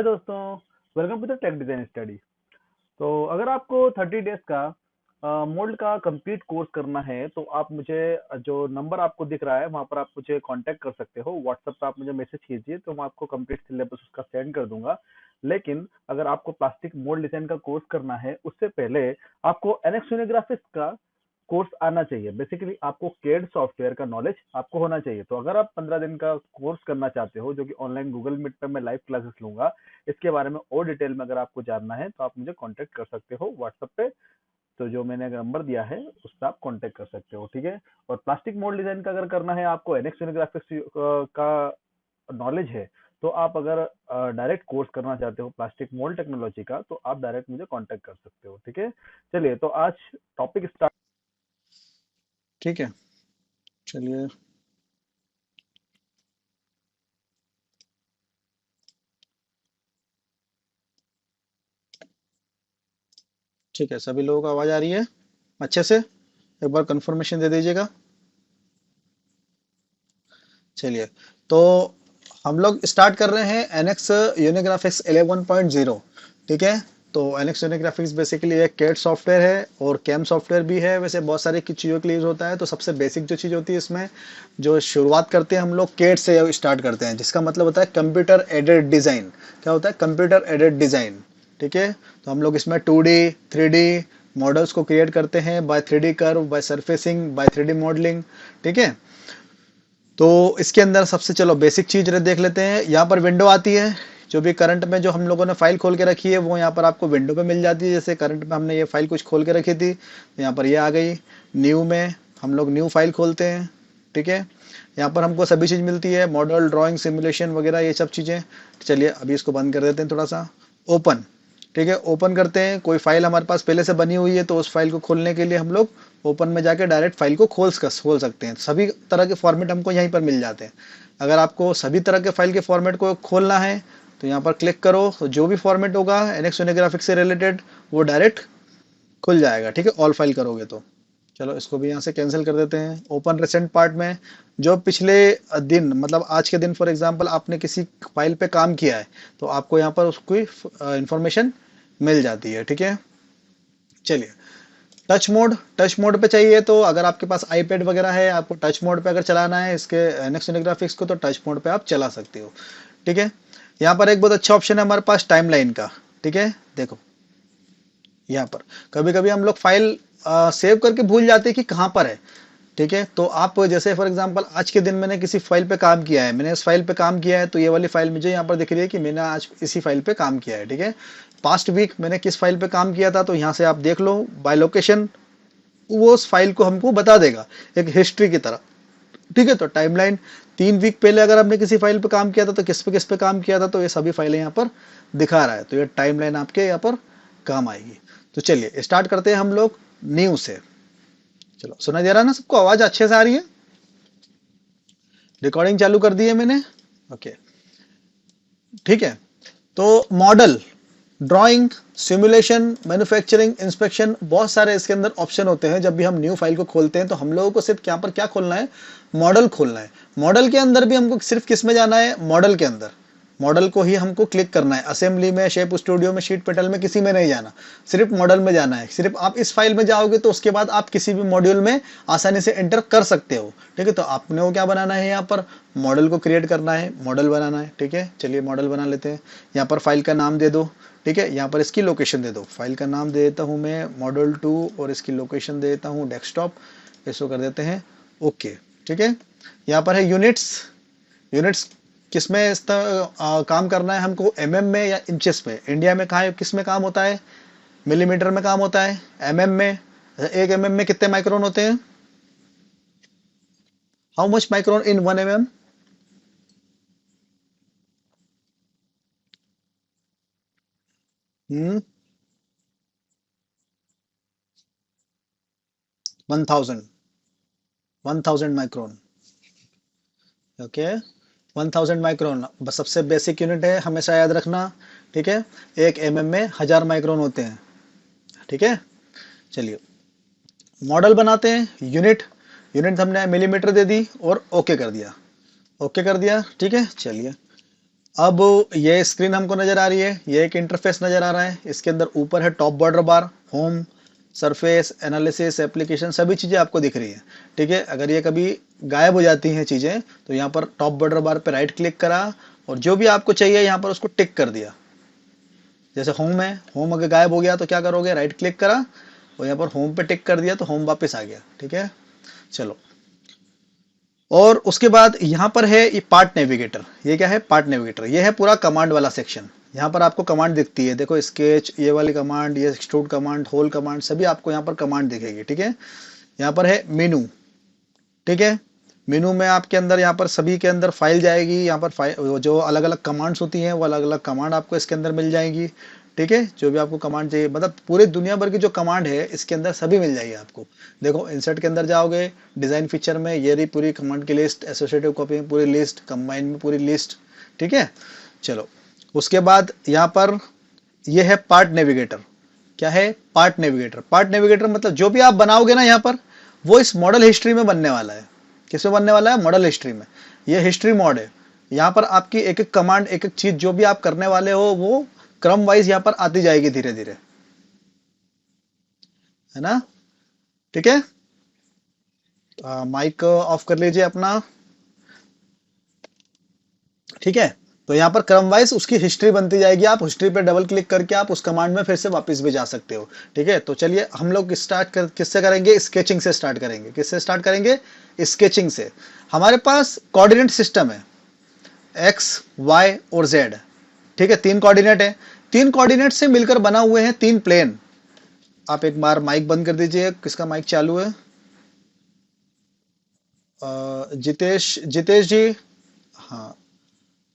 है दोस्तों, welcome to the tech design study. तो अगर आपको 30 डेज का मोल्ड का कंप्लीट कोर्स करना है तो आप मुझे जो नंबर आपको दिख रहा है वहां पर आप मुझे कांटेक्ट कर सकते हो। व्हाट्सएप पे आप मुझे मैसेज कीजिए तो मैं आपको कंप्लीट सिलेबस उसका सेंड कर दूंगा। लेकिन अगर आपको प्लास्टिक मोल्ड डिजाइन का कोर्स करना है उससे पहले आपको एनएक्स यूनिग्राफिक्स का कोर्स आना चाहिए। बेसिकली आपको केड सॉफ्टवेयर का नॉलेज आपको होना चाहिए। तो अगर आप 15 दिन का कोर्स करना चाहते हो जो कि ऑनलाइन गूगल मीट पे मैं लाइव क्लासेस लूंगा, इसके बारे में और डिटेल में अगर आपको जानना है तो आप मुझे कांटेक्ट कर सकते हो व्हाट्सएप पे। तो जो मैंने नंबर दिया है उस पर आप कांटेक्ट कर सकते हो, ठीक है। और प्लास्टिक मोल्ड डिजाइन का अगर करना है, आपको एनएक्स यूनिग्राफिक्स का नॉलेज है, तो आप अगर डायरेक्ट कोर्स करना चाहते हो प्लास्टिक मोल्ड टेक्नोलॉजी का तो आप डायरेक्ट मुझे कांटेक्ट कर सकते हो, ठीक है। चलिए तो आज टॉपिक स्टार्ट। ठीक है। चलिए। ठीक है, सभी लोगों को आवाज आ रही है अच्छे से? एक बार कंफर्मेशन दे दीजिएगा। चलिए। तो हम लोग स्टार्ट कर रहे हैं एनएक्स यूनिग्राफिक्स 11.0। ठीक है। तो एनएक्स यूनिग्राफिक्स बेसिकली एक कैड सॉफ्टवेयर है और कैम सॉफ्टवेयर भी है। वैसे बहुत सारी चीज़ों के लिए यूज होता है। तो सबसे बेसिक जो चीज़ होती है इसमें, जो शुरुआत करते हैं हम लोग कैड से स्टार्ट करते हैं, जिसका मतलब होता है कंप्यूटर एडेड डिज़ाइन। क्या होता है? Computer aided design. ठीक है। तो हम लोग इसमें 2D 3D मॉडल्स को क्रिएट करते हैं by 3D curve, by surfacing, by 3D modelling. ठीक है। तो इसके अंदर सबसे चलो बेसिक चीज देख लेते हैं। यहाँ पर विंडो आती है। जो भी करंट में जो हम लोगों ने फाइल खोल के रखी है वो यहाँ पर आपको विंडो पे मिल जाती है। जैसे करंट में हमने ये फाइल कुछ खोल के रखी थी तो यहाँ पर ये आ गई। न्यू में हम लोग न्यू फाइल खोलते हैं। ठीक है। यहाँ पर हमको सभी चीज़ मिलती है, मॉडल, ड्राइंग, सिमुलेशन वगैरह ये सब चीज़ें। चलिए अभी इसको बंद कर देते हैं थोड़ा सा। ओपन। ठीक है, ओपन करते हैं। कोई फाइल हमारे पास पहले से बनी हुई है तो उस फाइल को खोलने के लिए हम लोग ओपन में जाके डायरेक्ट फाइल को खोल सकते हैं। सभी तरह के फॉर्मेट हमको यहीं पर मिल जाते हैं। अगर आपको सभी तरह के फाइल के फॉर्मेट को खोलना है तो यहाँ पर क्लिक करो, तो जो भी फॉर्मेट होगा एनएक्स यूनिग्राफिक्स से रिलेटेड वो डायरेक्ट खुल जाएगा। ठीक है, ऑल फाइल करोगे तो। चलो इसको भी यहाँ से कैंसिल कर देते हैं। ओपन रिसेंट पार्ट में जो पिछले दिन, मतलब आज के दिन फॉर एग्जांपल आपने किसी फाइल पे काम किया है तो आपको यहाँ पर उसकी इंफॉर्मेशन मिल जाती है। ठीक है। चलिए, टच मोड पे चाहिए तो अगर आपके पास आईपैड वगैरह है, आपको टच मोड पे अगर चलाना है इसके एनएक्स यूनिग्राफिक्स को, तो टच मोड पे आप चला सकते हो। ठीक है। यहाँ पर एक बहुत अच्छा ऑप्शन है हमारे पास, टाइमलाइन का। ठीक है, देखो यहाँ पर कभी कभी हम लोग फाइल सेव करके भूल जाते हैं कि कहाँ पर है। ठीक है। तो आप जैसे फॉर एग्जांपल आज के दिन मैंने किसी फाइल पे काम किया है, मैंने इस फाइल पे काम किया है, तो ये वाली फाइल मुझे यहाँ पर दिख रही है कि मैंने आज इसी फाइल पे काम किया है। ठीक है। पास्ट वीक मैंने किस फाइल पे काम किया था, तो यहाँ से आप देख लो बाय लोकेशन, वो उस फाइल को हमको बता देगा एक हिस्ट्री की तरह। ठीक है। तो टाइमलाइन 3 वीक पहले अगर हमने किसी फाइल पे काम किया था तो किस पे काम किया था, तो ये सभी फाइलें यहाँ पर दिखा रहा है। तो ये टाइमलाइन आपके यहाँ पर काम आएगी। तो चलिए स्टार्ट करते हैं हम लोग न्यू से। चलो, सुना दे रहा है ना सबको? आवाज अच्छे से आ रही है? रिकॉर्डिंग चालू कर दी है मैंने। ओके। ठीक है। तो model, drawing, simulation, manufacturing, inspection, बहुत सारे इसके अंदर ऑप्शन होते हैं। जब भी हम न्यू फाइल को खोलते हैं तो हम लोगों को सिर्फ यहाँ पर क्या खोलना है? मॉडल खोलना है। मॉडल के अंदर भी हमको सिर्फ किस में जाना है? मॉडल के अंदर। मॉडल को ही हमको क्लिक करना है। असेंबली में, शेप स्टूडियो में, शीट पेटल में किसी में नहीं जाना, सिर्फ मॉडल में जाना है। सिर्फ आप इस फाइल में जाओगे तो उसके बाद आप किसी भी मॉड्यूल में आसानी से एंटर कर सकते हो। ठीक है। तो आपने वो क्या बनाना है? यहाँ पर मॉडल को क्रिएट करना है, मॉडल बनाना है। ठीक है। चलिए मॉडल बना लेते हैं। यहाँ पर फाइल का नाम दे दो। ठीक है। यहाँ पर इसकी लोकेशन दे दो। फाइल का नाम दे देता हूँ मैं मॉडल 2 और इसकी लोकेशन दे देता हूँ डेस्कटॉप। इसको कर देते हैं ओके। ठीक है। यहाँ पर है यूनिट्स। यूनिट्स किस में काम करना है हमको? एमएम में या इंचेस में? इंडिया में कहाँ, किस में काम होता है? मिलीमीटर में काम होता है। एमएम में, एक एमएम में कितने माइक्रोन होते हैं? How much micron in 1 mm? 1000, 1000 micron. Okay. 1000 micron बस सबसे बेसिक यूनिट है, हमेशा याद रखना। ठीक है। एक एमएम में 1000 माइक्रोन होते हैं। ठीक है। चलिए मॉडल बनाते हैं। यूनिट, यूनिट हमने मिलीमीटर दे दी और ओके कर दिया। ओके कर दिया। ठीक है। चलिए अब ये स्क्रीन हमको नजर आ रही है, ये एक इंटरफेस नजर आ रहा है। इसके अंदर ऊपर है टॉप बॉर्डर बार, होम, सरफेस, एनालिसिस, एप्लीकेशन, सभी चीजें आपको दिख रही है। ठीक है, अगर ये कभी गायब हो जाती हैं चीजें तो यहाँ पर टॉप बॉर्डर बार पे राइट क्लिक करा और जो भी आपको चाहिए यहाँ पर उसको टिक कर दिया। जैसे होम है, होम अगर गायब हो गया तो क्या करोगे, राइट क्लिक करा और यहाँ पर होम पे टिक कर दिया तो होम वापस आ गया। ठीक है, चलो। और उसके बाद यहाँ पर है ये पार्ट नेविगेटर। ये क्या है, पार्ट नेविगेटर, ये है पूरा कमांड वाला सेक्शन। यहाँ पर आपको कमांड दिखती है, देखो स्केच, ये वाली कमांड, ये एक्सट्रूड कमांड, होल कमांड, सभी आपको यहाँ पर कमांड दिखेगी। ठीक है, यहाँ पर है मेनू। ठीक है, मेनू में आपके अंदर यहाँ पर सभी के अंदर फाइल जाएगी। यहाँ पर फाइल जो अलग अलग कमांड्स होती हैं वो अलग अलग कमांड आपको इसके अंदर मिल जाएगी। ठीक है, जो भी आपको कमांड चाहिए, मतलब पूरे दुनिया भर की जो कमांड है इसके अंदर सभी मिल जाएगी आपको। देखो इंसर्ट के अंदर जाओगे, डिजाइन फीचर में ये रही पूरी कमांड की लिस्ट, एसोसिएटिव कॉपी में पूरी लिस्ट, कंबाइन में पूरी लिस्ट। ठीक है, चलो। उसके बाद यहाँ पर ये है पार्ट नेविगेटर। क्या है, पार्ट नेविगेटर। पार्ट नेविगेटर मतलब जो भी आप बनाओगे ना यहाँ पर, वो इस मॉडल हिस्ट्री में बनने वाला है। किसमें बनने वाला है, मॉडल हिस्ट्री में। ये हिस्ट्री मॉड है। यहाँ पर आपकी एक एक कमांड, एक एक चीज जो भी आप करने वाले हो वो क्रम वाइज यहाँ पर आती जाएगी धीरे धीरे, है ना। ठीक है, माइक ऑफ कर लीजिए अपना। ठीक है, तो यहाँ पर क्रम वाइज उसकी हिस्ट्री बनती जाएगी। आप हिस्ट्री पे डबल क्लिक करके आप उस कमांड में फिर से वापस भी जा सकते हो। ठीक है, तो चलिए हम लोग किससे करेंगे, स्केचिंग से स्टार्ट करेंगे। किससे स्टार्ट करेंगे, स्केचिंग से। हमारे पास कोऑर्डिनेट सिस्टम है, एक्स, वाई और जेड। ठीक है, तीन कोऑर्डिनेट है। तीन कोऑर्डिनेट से मिलकर बना हुए हैं तीन प्लेन। आप एक बार माइक बंद कर दीजिए, किसका माइक चालू है, जितेश, जितेश जी, हाँ,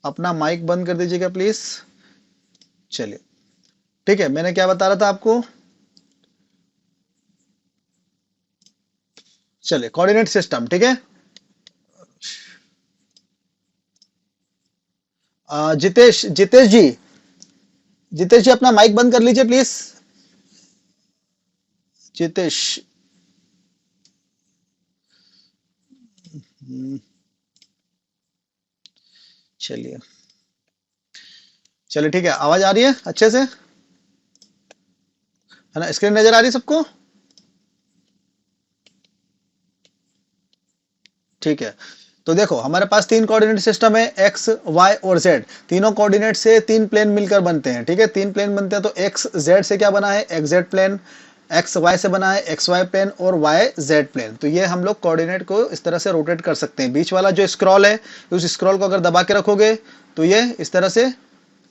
अपना माइक बंद कर दीजिएगा प्लीज। चलिए, ठीक है, मैंने क्या बता रहा था आपको। चलिए, कोऑर्डिनेट सिस्टम। ठीक है, जितेश, जितेश जी, जितेश जी अपना माइक बंद कर लीजिए प्लीज। जितेश, चलिए, चलिए ठीक है, आवाज आ रही है अच्छे से, है ना, स्क्रीन नजर आ रही है सबको। ठीक है, तो देखो हमारे पास तीन कोऑर्डिनेट सिस्टम है, एक्स, वाई और जेड। तीनों कोऑर्डिनेट से तीन प्लेन मिलकर बनते हैं। ठीक है, तीन प्लेन बनते हैं तो एक्स जेड से क्या बना है, X Z plane. X Y से बना है एक्स वाई प्लेन और वाई जेड प्लेन। तो ये हम लोग कोऑर्डिनेट को इस तरह से रोटेट कर सकते हैं। बीच वाला जो स्क्रॉल है, उस स्क्रॉल को अगर दबा के रखोगे तो ये इस तरह से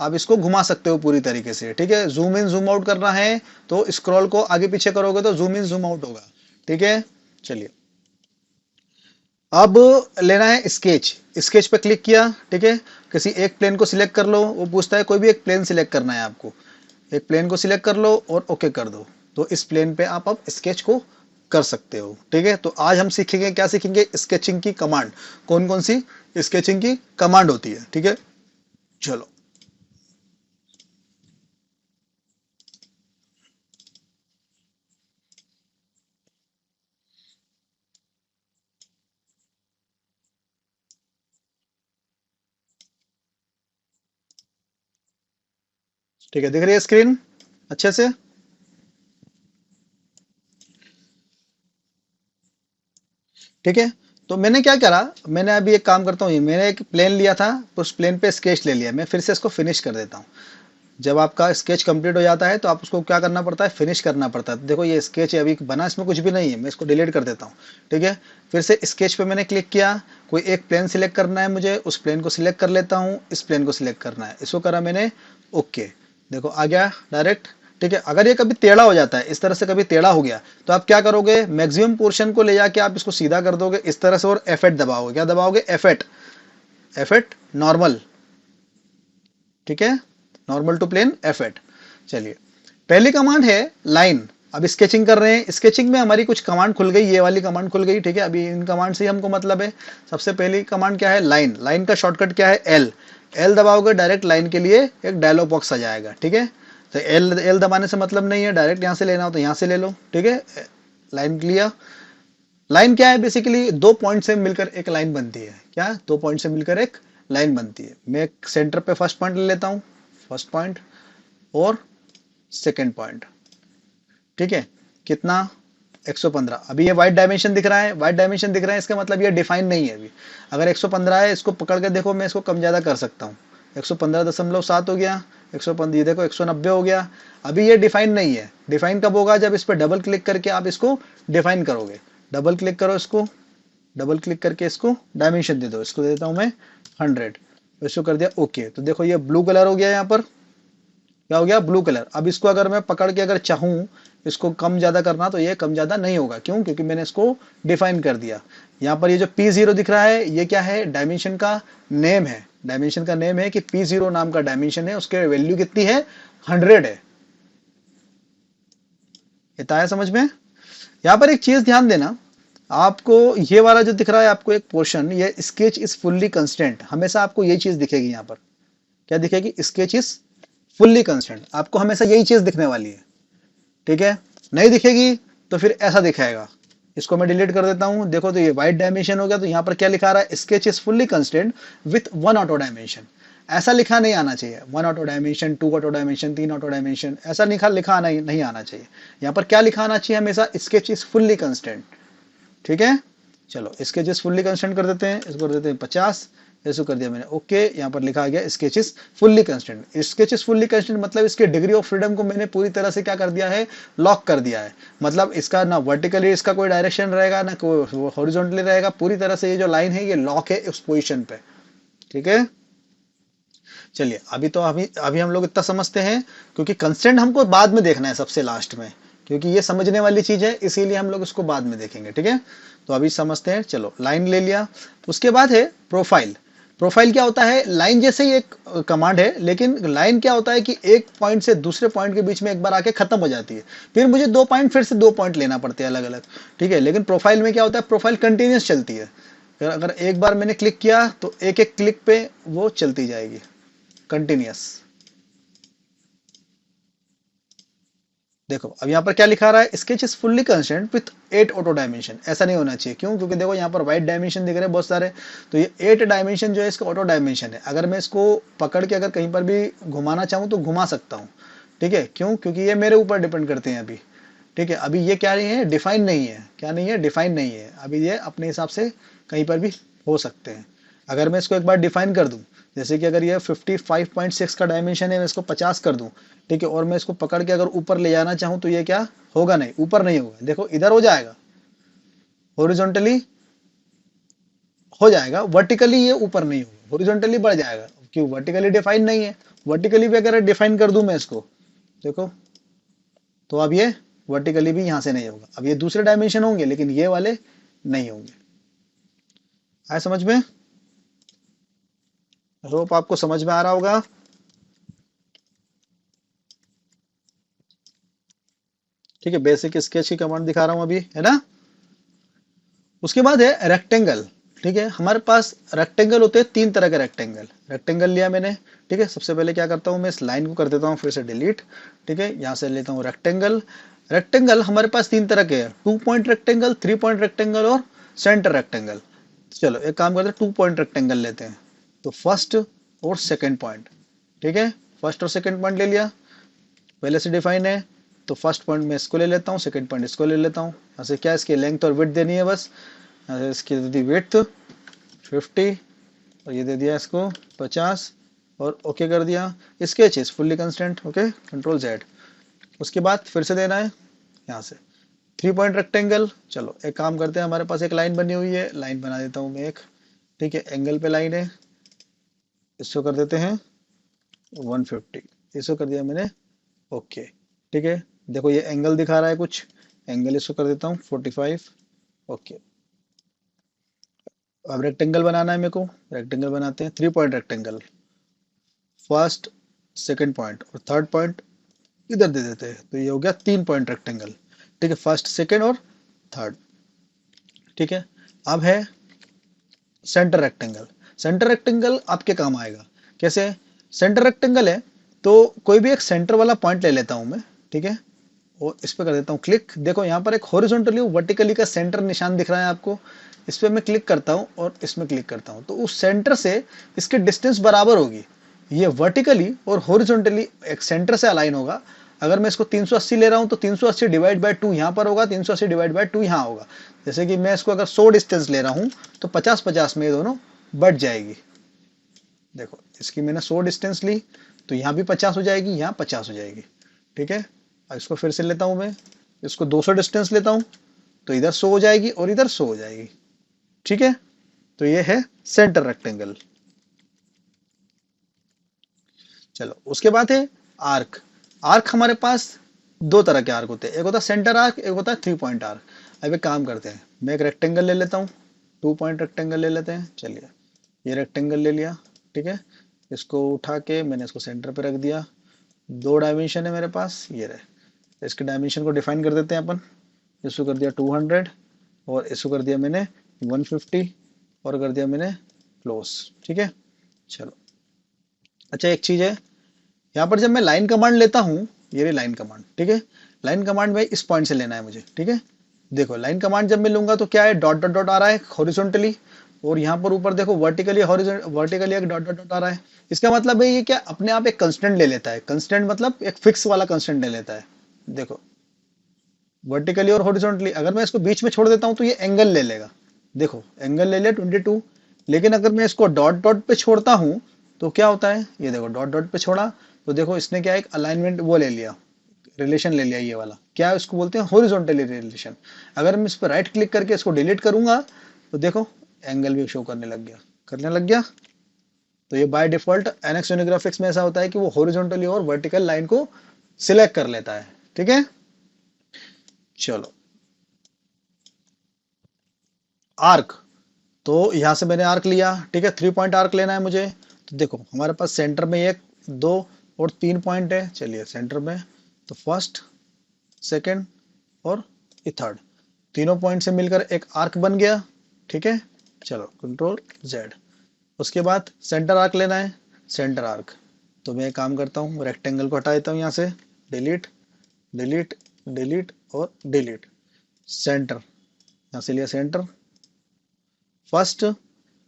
आप इसको घुमा सकते हो पूरी तरीके से। ठीक है, जूम इन जूम आउट करना है तो स्क्रॉल को आगे पीछे करोगे तो जूम इन जूम आउट होगा। ठीक है, चलिए, अब लेना है स्केच। स्केच पे क्लिक किया। ठीक है, किसी एक प्लेन को सिलेक्ट कर लो, वो पूछता है कोई भी एक प्लेन सिलेक्ट करना है आपको। एक प्लेन को सिलेक्ट कर लो और ओके कर दो, तो इस प्लेन पे आप अब स्केच को कर सकते हो। ठीक है, तो आज हम सीखेंगे, क्या सीखेंगे, स्केचिंग की कमांड। कौन कौन सी स्केचिंग की कमांड होती है। ठीक है, चलो। ठीक है, दिख रही है स्क्रीन अच्छे से। ठीक है, तो मैंने क्या करा, मैंने अभी एक काम करता हूँ, मैंने एक प्लेन लिया था, उस प्लेन पे स्केच ले लिया। मैं फिर से इसको फिनिश कर देता हूँ। जब आपका स्केच कंप्लीट हो जाता है तो आप उसको क्या करना पड़ता है, फिनिश करना पड़ता है। देखो ये स्केच है, अभी बना इसमें कुछ भी नहीं है, मैं इसको डिलीट कर देता हूँ। ठीक है, फिर से स्केच पे मैंने क्लिक किया, कोई एक प्लेन सिलेक्ट करना है मुझे, उस प्लेन को सिलेक्ट कर लेता हूँ, इस प्लेन को सिलेक्ट करना है, इसको करा मैंने, ओके। देखो आ गया डायरेक्ट। ठीक है, अगर ये कभी टेढ़ा हो जाता है, इस तरह से कभी टेढ़ा हो गया तो आप क्या करोगे, मैक्सिमम पोर्शन को ले जाके आप इसको सीधा कर दोगे इस तरह से और F8 दबाओगे। क्या दबाओगे, F8, F8 नॉर्मल। ठीक है, नॉर्मल टू प्लेन, F8। चलिए, पहली कमांड है लाइन। अब स्केचिंग कर रहे हैं, स्केचिंग में हमारी कुछ कमांड खुल गई, ये वाली कमांड खुल गई। ठीक है, अभी इन कमांड से हमको मतलब है। सबसे पहली कमांड क्या है, लाइन। लाइन का शॉर्टकट क्या है, एल। एल दबाओगे डायरेक्ट लाइन के लिए एक डायलॉग बॉक्स आ जाएगा। ठीक है, तो एल एल दबाने से मतलब नहीं है, डायरेक्ट यहाँ से लेना हो तो यहाँ से ले लो। ठीक है, लाइन लिया। लाइन क्या है, बेसिकली दो पॉइंट से मिलकर एक लाइन बनती है। क्या, दो पॉइंट से मिलकर एक लाइन बनती है। मैं सेंटर पे फर्स्ट पॉइंट ले लेता हूँ, फर्स्ट पॉइंट और सेकेंड पॉइंट, ठीक है, कितना 115। अभी ये व्हाइट डायमेंशन दिख रहा है, व्हाइट डायमेंशन दिख रहा है, इसका मतलब ये डिफाइन नहीं है अभी। अगर 115 है, इसको पकड़ के देखो, मैं इसको कम ज्यादा कर सकता हूँ। 115.7 हो गया, 115, ये देखो 190 हो गया। अभी ये डिफाइन नहीं है। डिफाइन कब होगा? जब इस पर डबल क्लिक करके आप इसको डिफाइन करोगे। डबल क्लिक करो इसको, डबल क्लिक करके इसको डायमेंशन दे दो। इसको दे देता हूं मैं 100, इसको कर दिया ओके। तो देखो ये ब्लू कलर हो गया, यहाँ पर क्या हो गया? Blue colour. अब इसको अगर मैं पकड़ के अगर चाहूं इसको कम ज्यादा करना, तो ये कम ज्यादा नहीं होगा। क्यों? क्योंकि मैंने इसको डिफाइन कर दिया। यहाँ पर ये जो P0 दिख रहा है, ये क्या है? डायमेंशन का नेम है। डायमेंशन का नेम है कि P0 नाम का डायमेंशन है, उसके वैल्यू कितनी है? 100 है। इतना है समझ में? यहाँ पर एक चीज ध्यान देना, आपको ये वाला जो दिख रहा है आपको एक पोर्शन, ये स्केच इज फुल्ली कंस्टेंट, हमेशा आपको यही चीज दिखेगी। यहाँ पर क्या दिखेगी? स्केच इज फुल्ली कंस्टेंट, आपको हमेशा यही चीज दिखने वाली है, ठीक है। नहीं दिखेगी तो फिर ऐसा दिखाएगा। इसको मैं डिलीट कर देता हूं। देखो तो ये व्हाइट डायमेंशन हो गया। तो यहां पर क्या लिखा रहा है? Sketch is fully constant with 1 auto dimension. ऐसा लिखा नहीं आना चाहिए, 1 auto dimension, 2 auto dimension, 3 auto dimension, ऐसा लिखा नहीं आना चाहिए। यहां पर क्या लिखा आना चाहिए? हमेशा स्केच इज फुल्ली कंस्टेंट, ठीक है। चलो स्केचेस फुल्ली कंस्टेंट कर देते हैं, इसको कर देते हैं 50, इसको कर दिया मैंने ओके। यहाँ पर लिखा गया sketches fully constant. Sketches fully constant मतलब इसके डिग्री ऑफ फ्रीडम को मैंने पूरी तरह से क्या कर दिया है? लॉक कर दिया है। मतलब इसका ना वर्टिकली इसका कोई डायरेक्शन रहेगा, ना कोई हॉरिजॉन्टली रहेगा। पूरी तरह से ये जो लाइन है ये लॉक है उस पोजिशन पे, ठीक है। चलिए अभी हम लोग इतना समझते हैं, क्योंकि कंस्टेंट हमको बाद में देखना है सबसे लास्ट में, क्योंकि ये समझने वाली चीज है, इसीलिए हम लोग इसको बाद में देखेंगे, ठीक है। तो अभी समझते हैं। चलो लाइन ले लिया। उसके बाद है प्रोफाइल। प्रोफाइल क्या होता है? लाइन जैसे ही एक कमांड है, लेकिन लाइन क्या होता है कि एक पॉइंट से दूसरे पॉइंट के बीच में एक बार आके खत्म हो जाती है, फिर मुझे 2 पॉइंट फिर से 2 पॉइंट लेना पड़ते हैं अलग अलग, ठीक है। लेकिन प्रोफाइल में क्या होता है? प्रोफाइल कंटिन्यूस चलती है। अगर एक बार मैंने क्लिक किया तो एक एक क्लिक पे वो चलती जाएगी कंटिन्यूस। देखो अब यहाँ पर क्या लिखा रहा है? Sketch is fully constant with 8 auto dimension. ऐसा नहीं होना चाहिए। क्यों? क्योंकि देखो यहाँ पर व्हाइट डायमेंशन दिख रहे हैं बहुत सारे, तो ये 8 डायमेंशन जो है इसका ऑटो डायमेंशन है। अगर मैं इसको पकड़ के अगर कहीं पर भी घुमाना चाहूँ तो घुमा सकता हूँ, ठीक है। क्यों? क्योंकि ये मेरे ऊपर डिपेंड करते हैं अभी, ठीक है। अभी ये क्या नहीं है? डिफाइन नहीं है। क्या नहीं है? डिफाइन नहीं है। अभी ये अपने हिसाब से कहीं पर भी हो सकते हैं। अगर मैं इसको एक बार डिफाइन कर दूं, जैसे कि अगर ये 55.6 का डायमेंशन है, मैं इसको 50 कर दूं, ठीक है, और मैं इसको पकड़ के अगर ऊपर ले जाना चाहूं तो ये क्या होगा? नहीं, ऊपर नहीं होगा। देखो इधर हो जाएगा, हॉरिजॉन्टली हो जाएगा, वर्टिकली ये ऊपर नहीं होगा, हॉरिजॉन्टली बढ़ जाएगा। क्यों? वर्टिकली डिफाइन नहीं है। वर्टिकली भी अगर डिफाइन कर दूं मैं इसको, देखो, तो अब ये वर्टिकली भी यहां से नहीं होगा। अब ये दूसरे डायमेंशन होंगे, लेकिन ये वाले नहीं होंगे। आए समझ में? होप आपको समझ में आ रहा होगा। ठीक है, बेसिक स्केच की कमांड दिखा रहा हूं अभी, है ना। उसके बाद है रेक्टेंगल। ठीक है, हमारे पास रेक्टेंगल होते हैं 3 तरह के रेक्टेंगल। रेक्टेंगल लिया मैंने, ठीक है। सबसे पहले क्या करता हूं मैं? इस लाइन को कर देता हूं फिर से डिलीट, ठीक है। यहां से लेता हूं रेक्टेंगल। रेक्टेंगल हमारे पास 3 तरह के हैं, 2 पॉइंट रेक्टेंगल, 3 पॉइंट रेक्टेंगल और सेंटर रेक्टेंगल। चलो एक काम करते हैं, 2 पॉइंट रेक्टेंगल लेते हैं। तो फर्स्ट और सेकेंड पॉइंट, ठीक है, फर्स्ट और सेकेंड पॉइंट ले लिया, पहले से डिफाइन है। तो फर्स्ट पॉइंट में इसको ले लेता हूँ, सेकंड पॉइंट इसको ले लेता हूँ। यहाँ से क्या इसकी लेंथ और विड्थ देनी है बस। यहाँ से इसकी दे दी विड्थ 50 और ये दे दिया इसको 50 और ओके कर दिया। Sketch is fully constant, okay, control Z. उसके बाद फिर से देना है यहाँ से 3 पॉइंट रेक्टेंगल। चलो एक काम करते हैं, हमारे पास एक लाइन बनी हुई है, लाइन बना देता हूँ मैं एक, ठीक है, एंगल पे लाइन है, इसको कर देते हैं 150, इसको कर दिया मैंने ओके, ठीक है। देखो ये एंगल दिखा रहा है कुछ, एंगल इसको कर देता हूँ 45, ओके। अब रेक्टेंगल बनाना है मेरे को, रेक्टेंगल बनाते हैं 3 point rectangle. First second point और थर्ड पॉइंट इधर दे देते हैं, तो ये हो गया 3 पॉइंट रेक्टेंगल, ठीक है, फर्स्ट सेकंड और थर्ड, ठीक है। अब है सेंटर रेक्टेंगल। सेंटर रेक्टेंगल आपके काम आएगा कैसे? सेंटर रेक्टेंगल है तो कोई भी एक सेंटर वाला पॉइंट ले लेता हूं मैं, ठीक है, और इस पे कर देता हूँ क्लिक। देखो यहाँ पर एक हॉरिजॉन्टली वर्टिकली का सेंटर निशान दिख रहा है आपको, इस पे मैं क्लिक करता हूँ और इसमें क्लिक करता हूँ, तो उस सेंटर से इसकी डिस्टेंस बराबर होगी। ये वर्टिकली और हॉरिजॉन्टली एक सेंटर से अलाइन होगा। अगर मैं इसको 380 ले रहा हूँ तो 380 डिवाइड बाय 2 यहाँ पर होगा, 380 डिवाइड बाय 2 यहाँ होगा। जैसे कि मैं इसको अगर 100 डिस्टेंस ले रहा हूँ तो 50-50 में ये दोनों बढ़ जाएगी। देखो इसकी मैंने 100 डिस्टेंस ली तो यहाँ भी 50 हो जाएगी, यहाँ 50 हो जाएगी। ठीक है, अब इसको फिर से लेता हूँ मैं, इसको 200 डिस्टेंस लेता हूँ तो इधर 100 हो जाएगी और इधर 100 हो जाएगी। ठीक है, तो ये है सेंटर रेक्टेंगल। चलो उसके बाद है आर्क। आर्क हमारे पास दो तरह के आर्क होते हैं, एक होता है सेंटर आर्क, एक होता है 3 पॉइंट आर्क। अब एक काम करते हैं, मैं एक रेक्टेंगल ले लेता हूँ, 2 पॉइंट रेक्टेंगल ले लेते हैं। चलिए ये रेक्टेंगल ले लिया। ठीक है, इसको उठा के मैंने इसको सेंटर पे रख दिया। 2 डायमेंशन है मेरे पास, ये रहे। इसके डायमेंशन को डिफाइन कर देते हैं अपन। इसको कर दिया 200 और इसको कर दिया मैंने 150 और कर दिया मैंने क्लोज। ठीक है, चलो। अच्छा एक चीज है, यहाँ पर जब मैं लाइन कमांड लेता हूँ, ये रही लाइन कमांड। ठीक है, लाइन कमांड में इस पॉइंट से लेना है मुझे। ठीक है, देखो लाइन कमांड जब मैं लूंगा तो क्या है, डॉट डॉट डॉट आ रहा है हॉरिजॉन्टली, और यहाँ पर ऊपर देखो वर्टिकली वर्टिकली एक डॉट डॉट डॉट आ रहा है। इसका मतलब है ये क्या अपने आप एक कंस्टेंट ले लेता है। कंस्टेंट मतलब एक फिक्स वाला कंस्टेंट ले लेता है। देखो वर्टिकली और हॉरिजॉन्टली, अगर मैं इसको बीच में छोड़ देता हूँ तो ये एंगल ले लेगा। देखो एंगल ले लिया 22। लेकिन अगर मैं इसको डॉट डॉट पे छोड़ता हूँ तो क्या होता है, ये देखो डॉट डॉट पे छोड़ा तो देखो इसने क्या एक अलाइनमेंट वो ले लिया, रिलेशन ले लिया। ये वाला क्या है, उसको बोलते हैं हॉरिजॉन्टली रिलेशन। अगर मैं इस पर राइट क्लिक करके इसको डिलीट करूंगा तो देखो एंगल भी शो करने लग गया, करने लग गया। तो ये बाय डिफॉल्ट एनएक्स यूनिग्राफिक्स में ऐसा होता है कि वो हॉरिजॉन्टली और वर्टिकल लाइन को सिलेक्ट कर लेता है। ठीक है, चलो आर्क। तो यहां से मैंने आर्क लिया। ठीक है, 3 पॉइंट आर्क लेना है मुझे। तो देखो हमारे पास सेंटर में 1, 2 और 3 पॉइंट है। चलिए सेंटर में तो फर्स्ट, सेकंड और थर्ड, तीनों पॉइंट से मिलकर एक आर्क बन गया। ठीक है, चलो कंट्रोल जेड। उसके बाद सेंटर आर्क लेना है, सेंटर आर्क। तो मैं एक काम करता हूँ, रेक्टेंगल को हटा देता हूँ यहाँ से, डिलीट डिलीट डिलीट और डिलीट। सेंटर, यहाँ से लिया सेंटर फर्स्ट।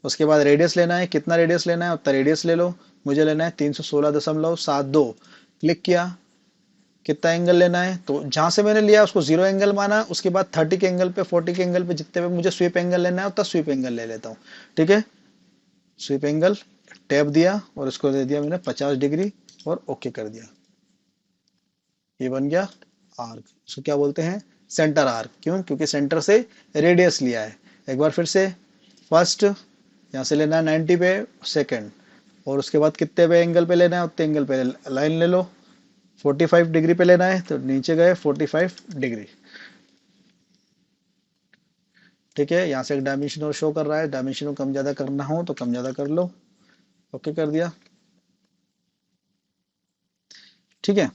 उसके बाद रेडियस लेना है, कितना रेडियस लेना है उतना रेडियस ले लो। मुझे लेना है 316.72। क्लिक किया, कितना एंगल लेना है, तो जहां से मैंने लिया उसको 0 एंगल माना। उसके बाद 30 के एंगल पे, 40 के एंगल पे, जितने पे मुझे स्वीप एंगल लेना है उतना स्वीप एंगल ले लेता हूँ। ठीक है, स्वीप एंगल टैप दिया और इसको दे दिया मैंने 50 डिग्री और ओके कर दिया। ये बन गया आर्क। इसको क्या बोलते हैं, सेंटर आर्क। क्यों, क्योंकि सेंटर से रेडियस लिया है। एक बार फिर से, फर्स्ट यहाँ से लेना है 90 पे, सेकंड, और उसके बाद कितने पे एंगल पे लेना है उतने एंगल पे लाइन ले लो। 45 डिग्री पे लेना है तो नीचे गए 45 डिग्री। ठीक है, यहाँ से एक डायमेंशन और शो कर रहा है, डायमेंशन को कम ज्यादा करना हो तो कम ज्यादा कर लो। ओके कर दिया। ठीक है,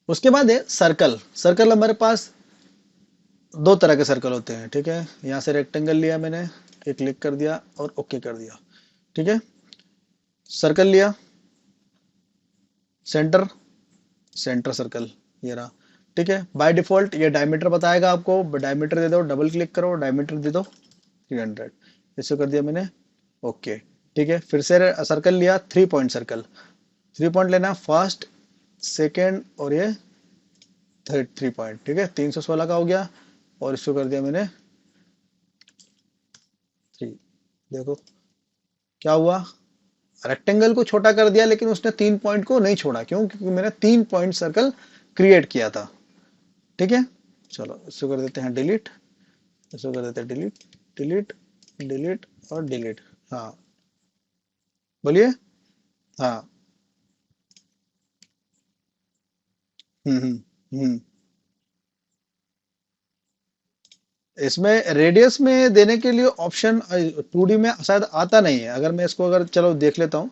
उसके बाद है सर्कल। सर्कल हमारे पास दो तरह के सर्कल होते हैं। ठीक है, यहाँ से रेक्टेंगल लिया मैंने, ये क्लिक कर दिया और ओके कर दिया। ठीक है, सर्कल लिया, सेंटर, सेंटर सर्कल, ये रहा। ठीक है, बाय डिफॉल्ट ये डायमीटर बताएगा आपको, डायमीटर दे दो, डबल क्लिक करो, डायमीटर दे दो 300। इसको कर दिया मैंने ओके। ठीक है, फिर से सर्कल लिया, 3 पॉइंट सर्कल। 3 पॉइंट लेना, फर्स्ट, सेकेंड और ये थर्ड 3 पॉइंट। ठीक है, 316 का हो गया और इसको कर दिया मैंने 3। देखो क्या हुआ, रेक्टेंगल को छोटा कर दिया लेकिन उसने 3 पॉइंट को नहीं छोड़ा। क्यों, क्योंकि मैंने 3 पॉइंट सर्कल क्रिएट किया था। ठीक है, चलो इसको कर देते हैं डिलीट, इसको कर देते हैं डिलीट, डिलीट डिलीट और डिलीट। हाँ बोलिए। हाँ, हम्म हम्म हम्म। इसमें रेडियस में देने के लिए ऑप्शन 2D में शायद आता नहीं है। अगर मैं इसको अगर चलो देख लेता हूँ,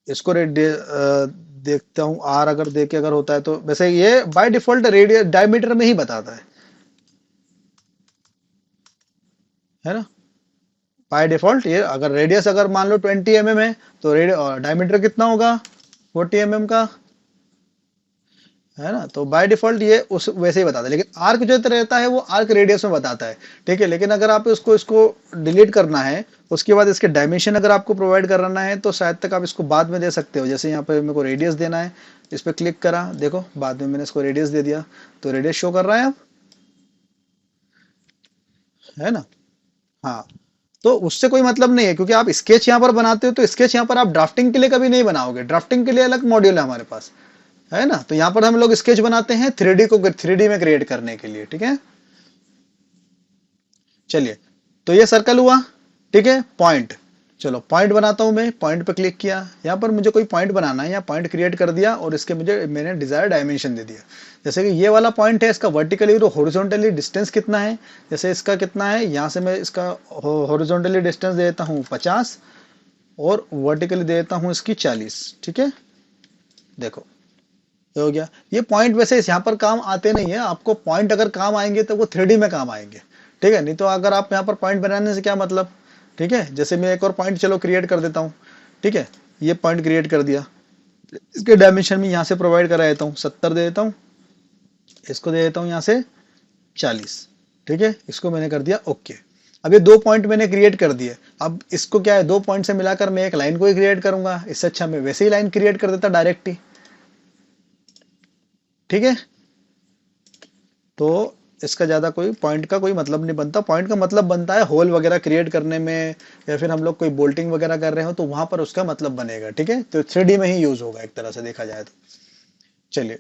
इसको देखता हूँ आर अगर देख के अगर होता है तो वैसे ये बाय डिफॉल्ट रेडियस डायमीटर में ही बताता है ना। बाय डिफॉल्ट ये अगर रेडियस अगर मान लो 20 mm है तो डायमीटर कितना होगा, 40 mm का, है ना। तो बाय डिफॉल्ट ये उस वैसे ही बताता है, लेकिन आर्क जो रहता है वो आर्क रेडियस में बताता है, ठीक है। लेकिन अगर आप इसको इसको डिलीट करना है, उसके बाद इसके डायमेंशन अगर आपको प्रोवाइड कराना है तो शायद तक आप इसको बाद में दे सकते हो। जैसे यहाँ पे मेरे को रेडियस देना है, इस पर क्लिक करा, देखो बाद में मैंने इसको रेडियस दे दिया, तो रेडियस शो कर रहा है अब, है ना। हाँ, तो उससे कोई मतलब नहीं है, क्योंकि आप स्केच यहाँ पर बनाते हो तो स्केच यहाँ पर आप ड्राफ्टिंग के लिए कभी नहीं बनाओगे, ड्राफ्टिंग के लिए अलग मॉड्यूल है हमारे पास, है ना। तो यहाँ पर हम लोग स्केच बनाते हैं 3D को 3D में क्रिएट करने के लिए, ठीक है। चलिए, तो ये सर्कल हुआ, ठीक है। पॉइंट, चलो पॉइंट बनाता हूं मैं, पॉइंट पे क्लिक किया, यहाँ पर मुझे कोई पॉइंट बनाना है, या पॉइंट क्रिएट कर दिया और इसके मुझे मैंने डिजायर डायमेंशन दे दिया। जैसे कि ये वाला पॉइंट है, इसका वर्टिकली और हॉरिजॉन्टली डिस्टेंस कितना है, जैसे इसका कितना है, यहाँ से मैं इसका हॉरिजॉन्टली डिस्टेंस दे देता हूँ 50 और वर्टिकली दे देता हूँ इसकी 40, ठीक है। देखो ये हो गया। ये पॉइंट वैसे यहाँ पर काम आते नहीं है, आपको पॉइंट अगर काम आएंगे तो वो 3D में काम आएंगे, ठीक है। नहीं तो अगर आप यहाँ पर पॉइंट बनाने से क्या मतलब, ठीक है। जैसे मैं एक और पॉइंट चलो क्रिएट कर देता हूँ, ठीक है। ये पॉइंट क्रिएट कर दिया, इसके डायमेंशन में यहाँ से प्रोवाइड करा देता हूँ 70 दे देता हूँ, इसको दे देता हूँ यहाँ से 40, ठीक है। इसको मैंने कर दिया ओके। अब ये 2 पॉइंट मैंने क्रिएट कर दिए, अब इसको क्या है, 2 पॉइंट से मिलाकर मैं एक लाइन को ही क्रिएट करूंगा, इससे अच्छा मैं वैसे ही लाइन क्रिएट कर देता डायरेक्ट ही, ठीक है। तो इसका ज्यादा कोई पॉइंट का कोई मतलब नहीं बनता, पॉइंट का मतलब बनता है होल वगैरह क्रिएट करने में, या फिर हम लोग कोई बोल्टिंग वगैरह कर रहे हो तो वहां पर उसका मतलब बनेगा, ठीक है। तो 3D में ही यूज होगा एक तरह से देखा जाए तो। चलिए,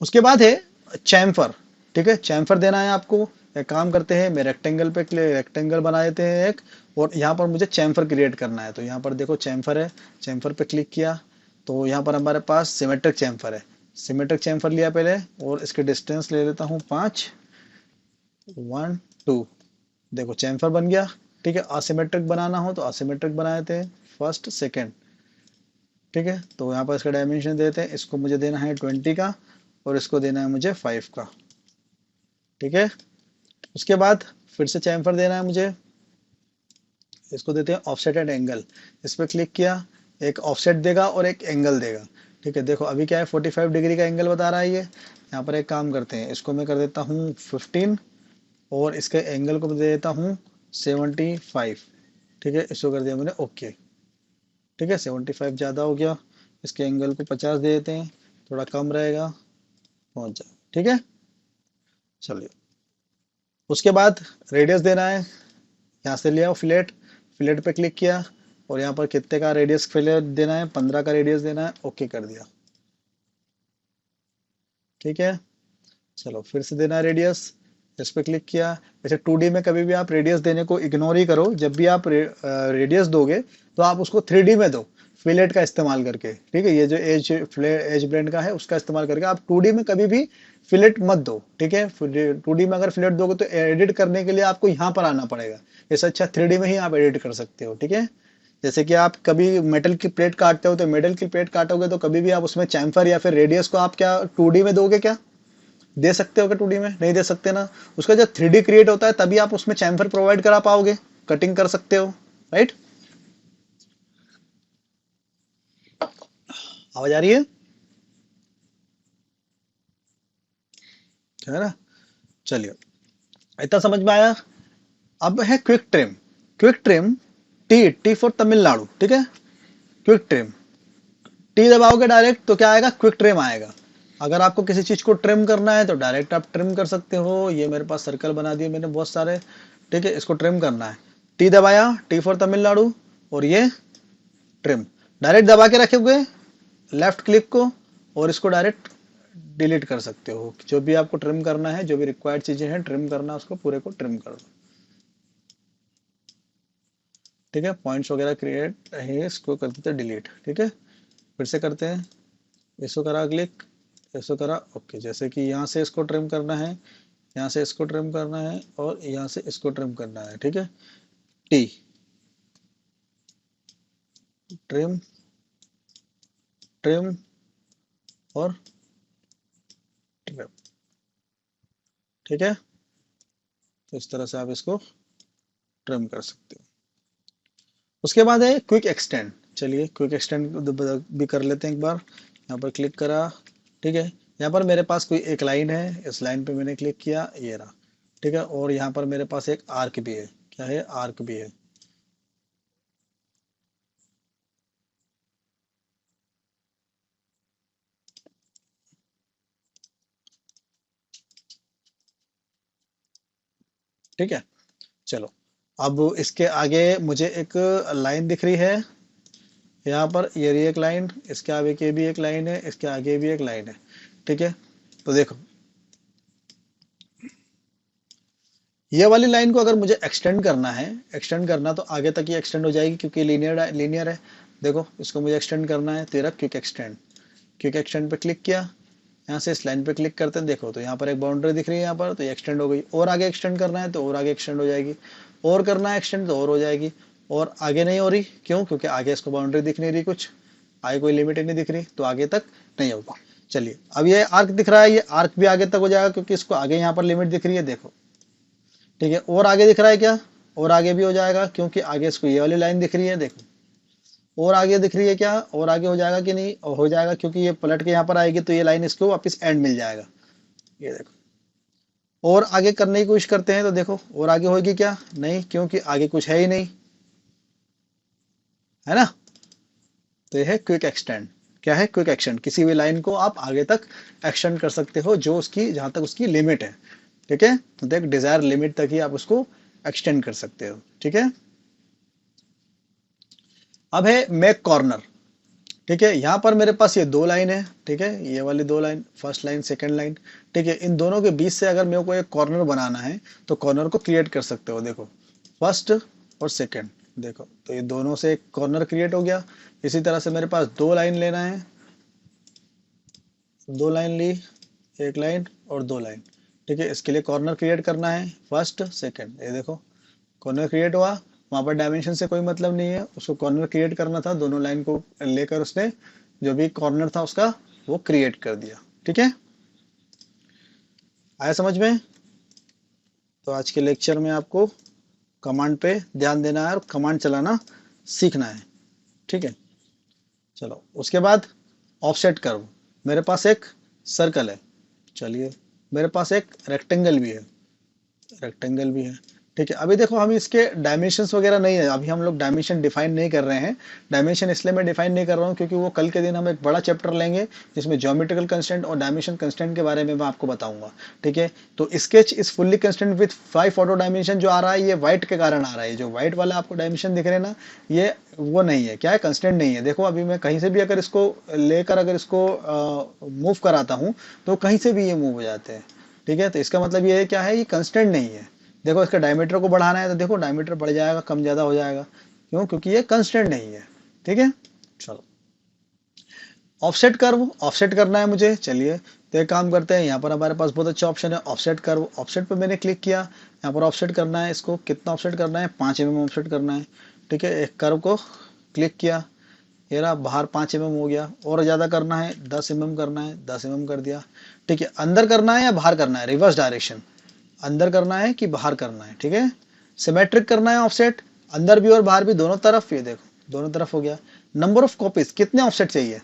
उसके बाद है चैम्फर, ठीक है। चैम्फर देना है आपको, एक काम करते हैं, मैं रेक्टेंगल पे रेक्टेंगल बना देते हैं एक, और यहाँ पर मुझे चैम्फर क्रिएट करना है। तो यहाँ पर देखो चैम्फर है, चैम्फर पे क्लिक किया, तो यहाँ पर हमारे पास सिमेट्रिक चैम्फर है, सिमेट्रिक चैम्फर लिया पहले, और इसके डिस्टेंस ले लेता हूँ 5, 1 2, देखो चैम्फर बन गया, ठीक है। असिमेट्रिक बनाना हो तो असिमेट्रिक बनाए थे, फर्स्ट सेकंड, ठीक है। तो यहाँ पर इसका डायमेंशन देते हैं, इसको मुझे देना है 20 का और इसको देना है मुझे 5 का, ठीक है। उसके बाद फिर से चैम्फर देना है मुझे, इसको देते हैं ऑफसेटेड एंगल, इस पर क्लिक किया, एक ऑफसेट देगा और एक एंगल देगा, ठीक है। देखो अभी क्या है, 45 डिग्री का एंगल बता रहा है ये। यहाँ पर एक काम करते हैं, इसको मैं कर देता हूँ 15 और इसके एंगल को दे देता हूँ 75, ठीक है। इसको कर दिया मैंने ओके, ठीक है। 75 ज़्यादा हो गया, इसके एंगल को 50 दे देते हैं, थोड़ा कम रहेगा, पहुंच जाए, ठीक है। चलिए, उसके बाद रेडियस देना है, यहाँ से लिया फिलेट, फिलेट पे क्लिक किया और यहाँ पर कितने का रेडियस फिलेट देना है, 15 का रेडियस देना है, ओके कर दिया, ठीक है। चलो फिर से देना है रेडियस, इस पे क्लिक किया। वैसे 2D में कभी भी आप रेडियस देने को इग्नोर ही करो, जब भी आप रेडियस दोगे तो आप उसको 3D में दो, फिलेट का इस्तेमाल करके, ठीक है। ये जो एज ब्लेंड का है उसका इस्तेमाल करके, आप 2D में कभी भी फिलेट मत दो, ठीक है। 2D में अगर फिलेट दोगे तो एडिट करने के लिए आपको यहाँ पर आना पड़ेगा, इससे अच्छा 3D में ही आप एडिट कर सकते हो, ठीक है। जैसे कि आप कभी मेटल की प्लेट काटते हो तो मेटल की प्लेट काटोगे तो कभी भी आप उसमें चैम्फर या फिर रेडियस को आप क्या 2D में दोगे क्या, दे सकते हो क्या 2D में, नहीं दे सकते ना। उसका जब 3D क्रिएट होता है तभी आप उसमें चैम्फर प्रोवाइड करा पाओगे, कटिंग कर सकते हो, राइट। आवाज आ रही है ना। चलिए, इतना समझ में आया। अब है quick trim, quick trim, T T for Tamil Nadu, ठीक है। क्विक ट्रिम, टी दबाओगे डायरेक्ट तो क्या आएगा, क्विक ट्रिम आएगा। अगर आपको किसी चीज को ट्रिम करना है तो डायरेक्ट आप ट्रिम कर सकते हो। ये मेरे पास सर्कल बना दिए मैंने बहुत सारे, ठीक है। इसको ट्रिम करना है, टी दबाया, टी फॉर तमिलनाडु, और ये ट्रिम, डायरेक्ट दबा के रखे हुए लेफ्ट क्लिक को, और इसको डायरेक्ट डिलीट कर सकते हो। जो भी आपको ट्रिम करना है, जो भी रिक्वायर्ड चीजें हैं ट्रिम करना, उसको पूरे को ट्रिम कर दो, ठीक है। पॉइंट्स वगैरह क्रिएट है, इसको कर देते हैं डिलीट, ठीक है। फिर से करते हैं, इसको करा क्लिक, इसको करा ओके। जैसे कि यहाँ से इसको ट्रिम करना है, यहाँ से इसको ट्रिम करना है, और यहाँ से इसको ट्रिम करना है, ठीक है। टी, ट्रिम, ट्रिम और ट्रिम, ठीक है। तो इस तरह से आप इसको ट्रिम कर सकते हो। उसके बाद है क्विक एक्सटेंड, चलिए क्विक एक्सटेंड भी कर लेते हैं एक बार। यहाँ पर क्लिक करा, ठीक है। यहाँ पर मेरे पास कोई एक लाइन है, इस लाइन पे मैंने क्लिक किया, ये रहा। ठीक है, और यहाँ पर मेरे पास एक आर्क भी है। क्या है? आर्क भी है। ठीक है, चलो। अब इसके आगे मुझे एक लाइन दिख रही है यहाँ पर, ये रही एक लाइन, इसके आगे की भी एक लाइन है, इसके आगे भी एक लाइन है। ठीक है, तो देखो, ये वाली लाइन को अगर मुझे एक्सटेंड करना है, एक्सटेंड करना तो आगे तक ही एक्सटेंड हो जाएगी क्योंकि लीनियर लीनियर है। देखो, इसको मुझे एक्सटेंड करना है, तेरा क्विक एक्सटेंड। क्विक एक्सटेंड पे क्लिक किया, यहाँ से इस लाइन पे क्लिक करते हैं, देखो तो यहाँ पर एक बाउंड्री दिख रही है यहाँ पर, तो ये एक्सटेंड हो गई। और आगे एक्सटेंड करना है तो और आगे एक्सटेंड हो जाएगी, और करना है एक्सटेंड तो और हो जाएगी। और आगे नहीं हो रही, क्यों? क्योंकि आगे इसको बाउंड्री दिख नहीं रही, कुछ आगे कोई लिमिट ही नहीं दिख रही, तो आगे तक नहीं होगा। चलिए, अब ये आर्क दिख रहा है, ये आर्क भी आगे तक हो जाएगा क्योंकि इसको आगे यहाँ पर लिमिट दिख रही है, देखो। ठीक है, और आगे दिख रहा है क्या? और आगे भी हो जाएगा क्योंकि आगे इसको ये वाली लाइन दिख रही है, देखो। और आगे दिख रही है क्या? और आगे हो जाएगा कि नहीं? और हो जाएगा क्योंकि ये पलट के यहाँ पर आएगी तो ये लाइन इसको वापस एंड मिल जाएगा, ये देखो। और आगे करने की कोशिश करते हैं तो देखो, और आगे होगी क्या? नहीं, क्योंकि आगे कुछ है ही नहीं, है ना। तो ये है क्विक एक्सटेंड। क्या है? Quick extend. किसी भी लाइन को आप आगे तक एक्सटेंड कर सकते हो, जो उसकी जहां तक उसकी लिमिट है। ठीक है, तो देख, डिजायर लिमिट तक ही आप उसको एक्सटेंड कर सकते हो। ठीक है, अब है मेक कॉर्नर। ठीक है, यहाँ पर मेरे पास ये दो लाइन है। ठीक है, ये वाली दो line, first line second line. ठीक है, इन दोनों के बीच से अगर मेरे को एक कॉर्नर बनाना है तो कॉर्नर को क्रिएट कर सकते हो। देखो, फर्स्ट और सेकंड, देखो तो ये दोनों से एक कॉर्नर क्रिएट हो गया। इसी तरह से मेरे पास दो लाइन लेना है, दो लाइन ली, एक लाइन और दो लाइन। ठीक है, इसके लिए कॉर्नर क्रिएट करना है, फर्स्ट सेकंड। ये देखो, कॉर्नर क्रिएट हुआ। वहां पर डायमेंशन से कोई मतलब नहीं है, उसको कॉर्नर क्रिएट करना था, दोनों लाइन को लेकर उसने जो भी कॉर्नर था उसका वो क्रिएट कर दिया। ठीक है, आया समझ में? तो आज के लेक्चर में आपको कमांड पे ध्यान देना है और कमांड चलाना सीखना है। ठीक है, चलो। उसके बाद ऑफसेट कर्व। मेरे पास एक सर्कल है, चलिए, मेरे पास एक रेक्टेंगल भी है, रेक्टेंगल भी है। ठीक है, अभी देखो, हम इसके डायमेंशंस वगैरह नहीं है, अभी हम लोग डायमेंशन डिफाइन नहीं कर रहे हैं। डायमेंशन इसलिए मैं डिफाइन नहीं कर रहा हूँ क्योंकि वो कल के दिन हम एक बड़ा चैप्टर लेंगे जिसमें ज्योमेट्रिकल कंस्टेंट और डायमेंशन कंस्टेंट के बारे में मैं आपको बताऊंगा। ठीक है, तो sketch is fully constant with 5 auto dimension जो आ रहा है, ये व्हाइट के कारण आ रहा है। जो व्हाइट वाला आपको डायमेंशन दिख रहे हैं ना, ये वो नहीं है, क्या है, कंस्टेंट नहीं है। देखो, अभी मैं कहीं से भी अगर इसको लेकर अगर इसको मूव कराता हूँ तो कहीं से भी ये मूव हो जाते हैं। ठीक है, तो इसका मतलब ये है, क्या है, ये कंस्टेंट नहीं है। देखो, इसका डायमीटर को बढ़ाना है तो देखो डायमीटर बढ़ जाएगा, कम ज्यादा हो जाएगा, क्यों? क्योंकि ये कांस्टेंट नहीं है। ठीक है, चलो। ऑफसेट कर्व, ऑफसेट करना है मुझे। चलिए, तो एक काम करते हैं, यहाँ पर हमारे पास बहुत अच्छा ऑप्शन है ऑफसेट कर्व। ऑफसेट पे मैंने क्लिक किया, यहाँ पर ऑफसेट करना है इसको। कितना ऑफसेट करना है? 5 mm ऑफसेट करना है। ठीक है, एक कर्व को क्लिक किया, ये रहा, बाहर 5 mm हो गया। और ज्यादा करना है, 10 mm करना है, 10 mm कर दिया। ठीक है, अंदर करना है या बाहर करना है? रिवर्स डायरेक्शन, अंदर करना है कि बाहर करना है? ठीक है, सिमेट्रिक करना है ऑफसेट, अंदर भी और बाहर भी, दोनों तरफ। ये देखो, दोनों तरफ हो गया। नंबर ऑफ कॉपीज, कितने ऑफसेट चाहिए?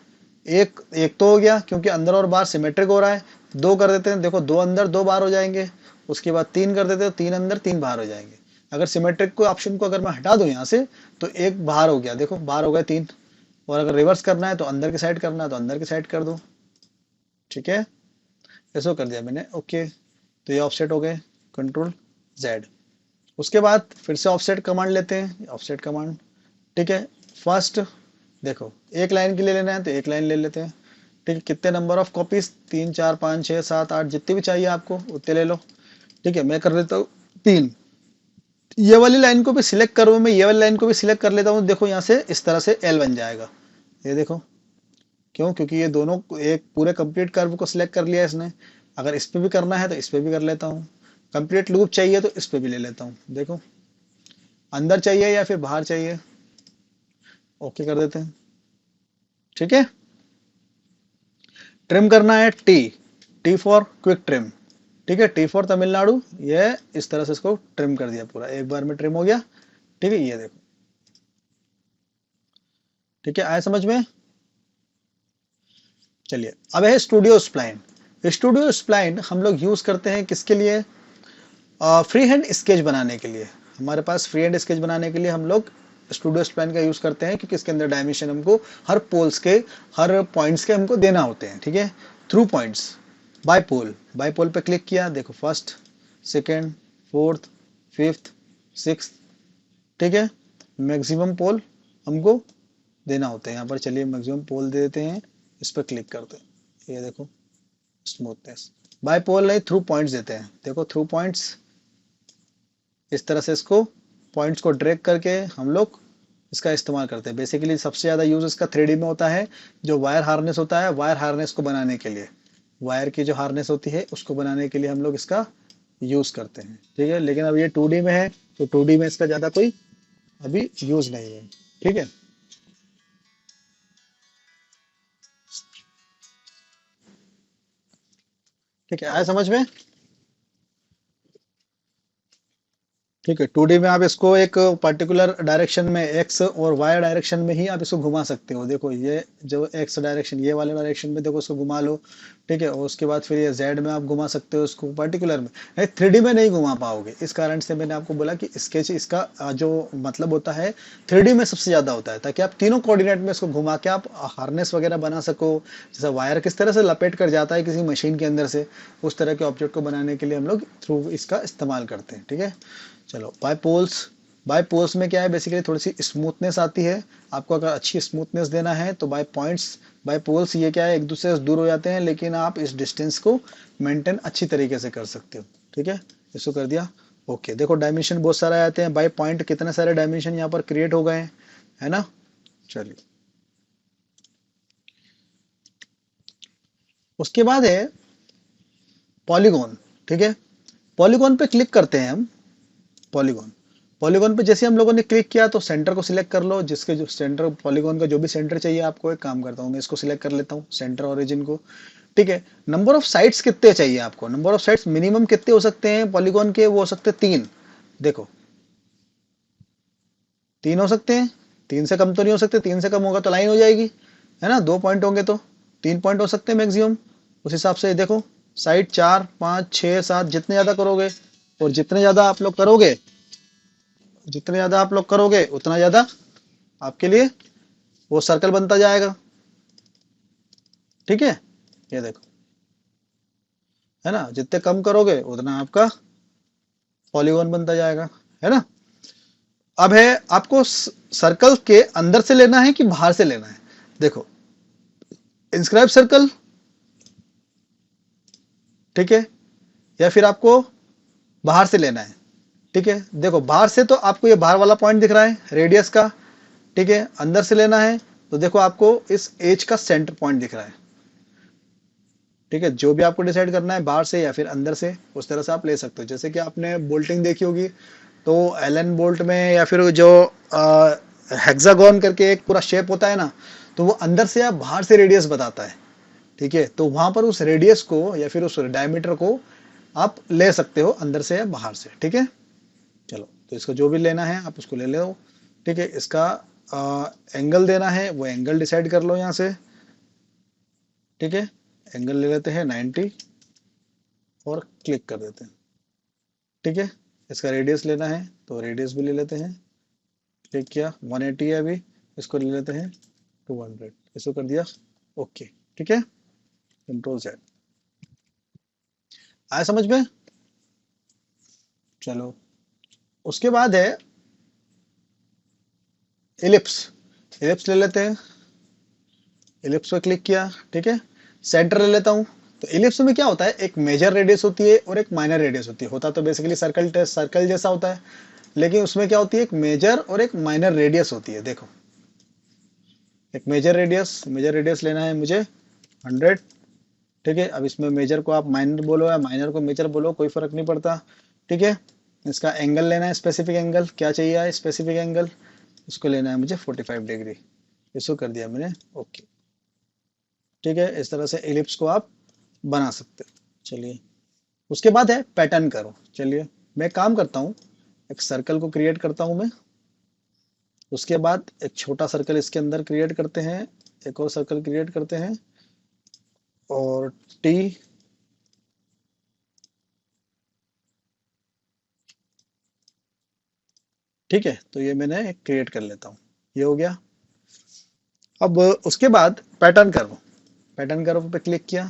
एक एक तो हो गया क्योंकि अंदर और बाहर सिमेट्रिक हो रहा है। दो कर देते हैं, देखो, दो अंदर दो बाहर हो जाएंगे। उसके बाद तीन कर देते हैं, तीन अंदर तीन बाहर हो जाएंगे। अगर सिमेट्रिक को ऑप्शन को अगर मैं हटा दूं यहाँ से तो एक बाहर हो गया, देखो बाहर हो गए तीन। और अगर रिवर्स करना है तो अंदर की साइड करना है तो अंदर की साइड कर दो। ठीक है, ऐसा कर दिया मैंने, ओके। तो ये ऑफसेट हो गए, कंट्रोल जेड। उसके बाद फिर से ऑफसेट कमांड लेते हैं, ऑफसेट कमांड। ठीक है, फर्स्ट देखो, एक लाइन के लिए लेना है तो एक लाइन ले लेते हैं। ठीक है, कितने नंबर ऑफ कॉपीज? 3 4 5 6 7 8, जितनी भी चाहिए आपको उतने ले लो। ठीक है, मैं कर लेता हूँ 3। ये वाली लाइन को भी सिलेक्ट करूँ मैं, ये वाली लाइन को भी सिलेक्ट कर लेता हूँ। देखो, यहाँ से इस तरह से एल बन जाएगा, ये देखो। क्यों? क्योंकि ये दोनों एक पूरे कंप्लीट कर्व को सिलेक्ट कर लिया इसने। अगर इस पे भी करना है तो इस पे भी कर लेता हूँ। कंप्लीट लूप चाहिए तो इस पे भी ले लेता हूँ। देखो, अंदर चाहिए या फिर बाहर चाहिए, ओके कर देते हैं। ठीक है, ट्रिम करना है, T, T for quick trim. ठीक है, टी फॉर तमिलनाडु। ये इस तरह से इसको ट्रिम कर दिया पूरा, एक बार में ट्रिम हो गया। ठीक है, ये देखो। ठीक है, आया समझ में? चलिए, अब है स्टूडियो स्प्लाइन। स्टूडियो स्प्लाइन हम लोग यूज करते हैं किसके लिए? फ्री हैंड स्केच बनाने के लिए। हमारे पास फ्री हैंड स्केच बनाने के लिए हम लोग स्टूडियो स्प्लाइन का यूज करते हैं, क्योंकि इसके अंदर डायमेंशन हमको हर पोल्स के, हर पॉइंट्स के हमको देना होते हैं, ठीक है। थ्रू पॉइंट्स, बाय पोल, बाय पोल पे क्लिक किया, देखो first, second, fourth, fifth, six, ठीक है। मैक्सिमम पोल हमको देना होते हैं यहाँ पर। चलिए मैक्सिमम पोल दे देते हैं, इस पर क्लिक करते हैं, ये देखो स्मूथनेस। बाय पोल नहीं, थ्रू पॉइंट्स देते हैं, देखो थ्रू पॉइंट्स। इस तरह से इसको पॉइंट्स को ड्रैग करके हम लोग इसका इस्तेमाल करते हैं। बेसिकली सबसे ज़्यादा यूज इसका 3D में होता है, जो वायर हार्नेस होता है, वायर हार्नेस को बनाने के लिए, वायर की जो हार्नेस होती है उसको बनाने के लिए हम लोग इसका यूज करते हैं, ठीक है। लेकिन अब ये 2D में है, तो 2D में इसका ज़्यादा कोई अभी यूज नहीं है, ठीक है। ठीक है, आया समझ में? ठीक है, 2D में आप इसको एक पर्टिकुलर डायरेक्शन में, एक्स और वाई डायरेक्शन में ही आप इसको घुमा सकते हो। देखो ये जो एक्स डायरेक्शन, ये वाले डायरेक्शन में देखो इसको घुमा लो, ठीक है। और उसके बाद फिर ये जेड में आप घुमा सकते हो इसको पर्टिकुलर में। 3D में नहीं घुमा पाओगे, इस कारण से मैंने आपको बोला कि स्केच इसका जो मतलब होता है 3D में सबसे ज़्यादा होता है, ताकि आप तीनों कोऑर्डिनेट में इसको घुमा के आप हार्नेस वगैरह बना सको। जैसे वायर किस तरह से लपेट कर जाता है किसी मशीन के अंदर से, उस तरह के ऑब्जेक्ट को बनाने के लिए हम लोग थ्रू इसका इस्तेमाल करते हैं, ठीक है। चलो बाय पोल्स, बाय पोल्स में क्या है, बेसिकली थोड़ी सी स्मूथनेस आती है। आपको अगर अच्छी स्मूथनेस देना है तो बाय पॉइंट्स, बाय पोल्स ये क्या है, एक दूसरे से दूर हो जाते हैं, लेकिन आप इस डिस्टेंस को मेंटेन अच्छी तरीके से कर सकते हो, ठीक है। इसको कर दिया, ओके। देखो डायमेंशन बहुत सारे आते हैं, बाय पॉइंट कितने सारे डायमेंशन यहाँ पर क्रिएट हो गए हैं, है ना। चलिए उसके बाद है पॉलीगॉन, ठीक है। पॉलीगॉन पे क्लिक करते हैं हम। पॉलीगॉन, पॉलीगॉन पे जैसे हम लोगों ने क्लिक किया तो सेंटर को सिलेक्ट कर लो, जिसके जो सेंटर, पॉलीगॉन का जो भी सेंटर चाहिए आपको। एक काम करता हूँ मैं इसको सिलेक्ट कर लेता हूँ, सेंटर ओरिजिन को, ठीक है। नंबर ऑफ साइड्स कितने चाहिए आपको? नंबर ऑफ साइड्स मिनिमम कितने हो सकते हैं पॉलीगॉन के? वो हो सकते हैं 3। देखो 3 हो सकते हैं, 3 से कम तो नहीं हो सकते, 3 से कम होगा तो लाइन हो जाएगी, है ना। 2 पॉइंट होंगे तो 3 पॉइंट हो सकते हैं मैक्सिमम। उस हिसाब से देखो साइड 4, 5, 6, 7 जितने ज्यादा करोगे, और जितने ज्यादा आप लोग करोगे, जितने ज्यादा आप लोग करोगे उतना ज्यादा आपके लिए वो सर्कल बनता जाएगा, ठीक है। ये देखो, है ना, जितने कम करोगे उतना आपका पॉलीगॉन बनता जाएगा, है ना। अब है आपको सर्कल के अंदर से लेना है कि बाहर से लेना है? देखो इंस्क्राइब सर्कल, ठीक है, या फिर आपको बाहर से लेना है, ठीक है। देखो बाहर से तो आपको ये बाहर वाला पॉइंट दिख रहा है रेडियस का, ठीक है। अंदर से लेना है तो देखो आपको इस एज का सेंटर पॉइंट दिख रहा है, ठीक है। जो भी आपको डिसाइड करना है बाहर से या फिर अंदर से, उस तरह से आप ले सकते हो। जैसे कि आपने बोल्टिंग देखी होगी, तो एलन बोल्ट में या फिर जो हेक्सागोन करके एक पूरा शेप होता है ना, तो वो अंदर से या बाहर से रेडियस बताता है, ठीक है। तो वहां पर उस रेडियस को या फिर उस डायमीटर को आप ले सकते हो अंदर से या बाहर से, ठीक है। चलो तो इसको जो भी लेना है आप उसको ले लो, ठीक है। इसका एंगल देना है, वो एंगल डिसाइड कर लो यहाँ से, ठीक है। एंगल ले लेते हैं 90 और क्लिक कर देते हैं, ठीक है। इसका रेडियस लेना है तो रेडियस भी ले लेते हैं, क्लिक किया, 180 है अभी, इसको ले लेते हैं 200, इसको कर दिया ओके, ठीक है। कंट्रोल Z, आया समझ में? चलो उसके बाद है इलिप्स, इलिप्स ले लेते हैं। इलिप्स पे क्लिक किया, ठीक है। सेंटर ले लेता हूँ। तो इलिप्स में क्या होता है, एक मेजर रेडियस होती है और एक माइनर रेडियस होती है। होता तो बेसिकली सर्कल सर्कल जैसा होता है, लेकिन उसमें क्या होती है, एक मेजर और एक माइनर रेडियस होती है। देखो एक मेजर रेडियस, मेजर रेडियस लेना है मुझे 100, ठीक है। अब इसमें मेजर को आप माइनर बोलो या माइनर को मेजर बोलो, कोई फर्क नहीं पड़ता, ठीक है। इसका एंगल लेना है, स्पेसिफिक एंगल क्या चाहिए, स्पेसिफिक एंगल इसको लेना है मुझे 45 डिग्री, इसको कर दिया मैंने ओके, ठीक है। इस तरह से एलिप्स को आप बना सकते हो। चलिए उसके बाद है पैटर्न करो। चलिए मैं काम करता हूँ, एक सर्कल को क्रिएट करता हूँ मैं। उसके बाद एक छोटा सर्कल इसके अंदर क्रिएट करते हैं, एक और सर्कल क्रिएट करते हैं, और टी ठीक है, तो ये मैंने क्रिएट कर लेता हूँ, ये हो गया। अब उसके बाद पैटर्न कर्व, पैटर्न कर्व पे क्लिक किया,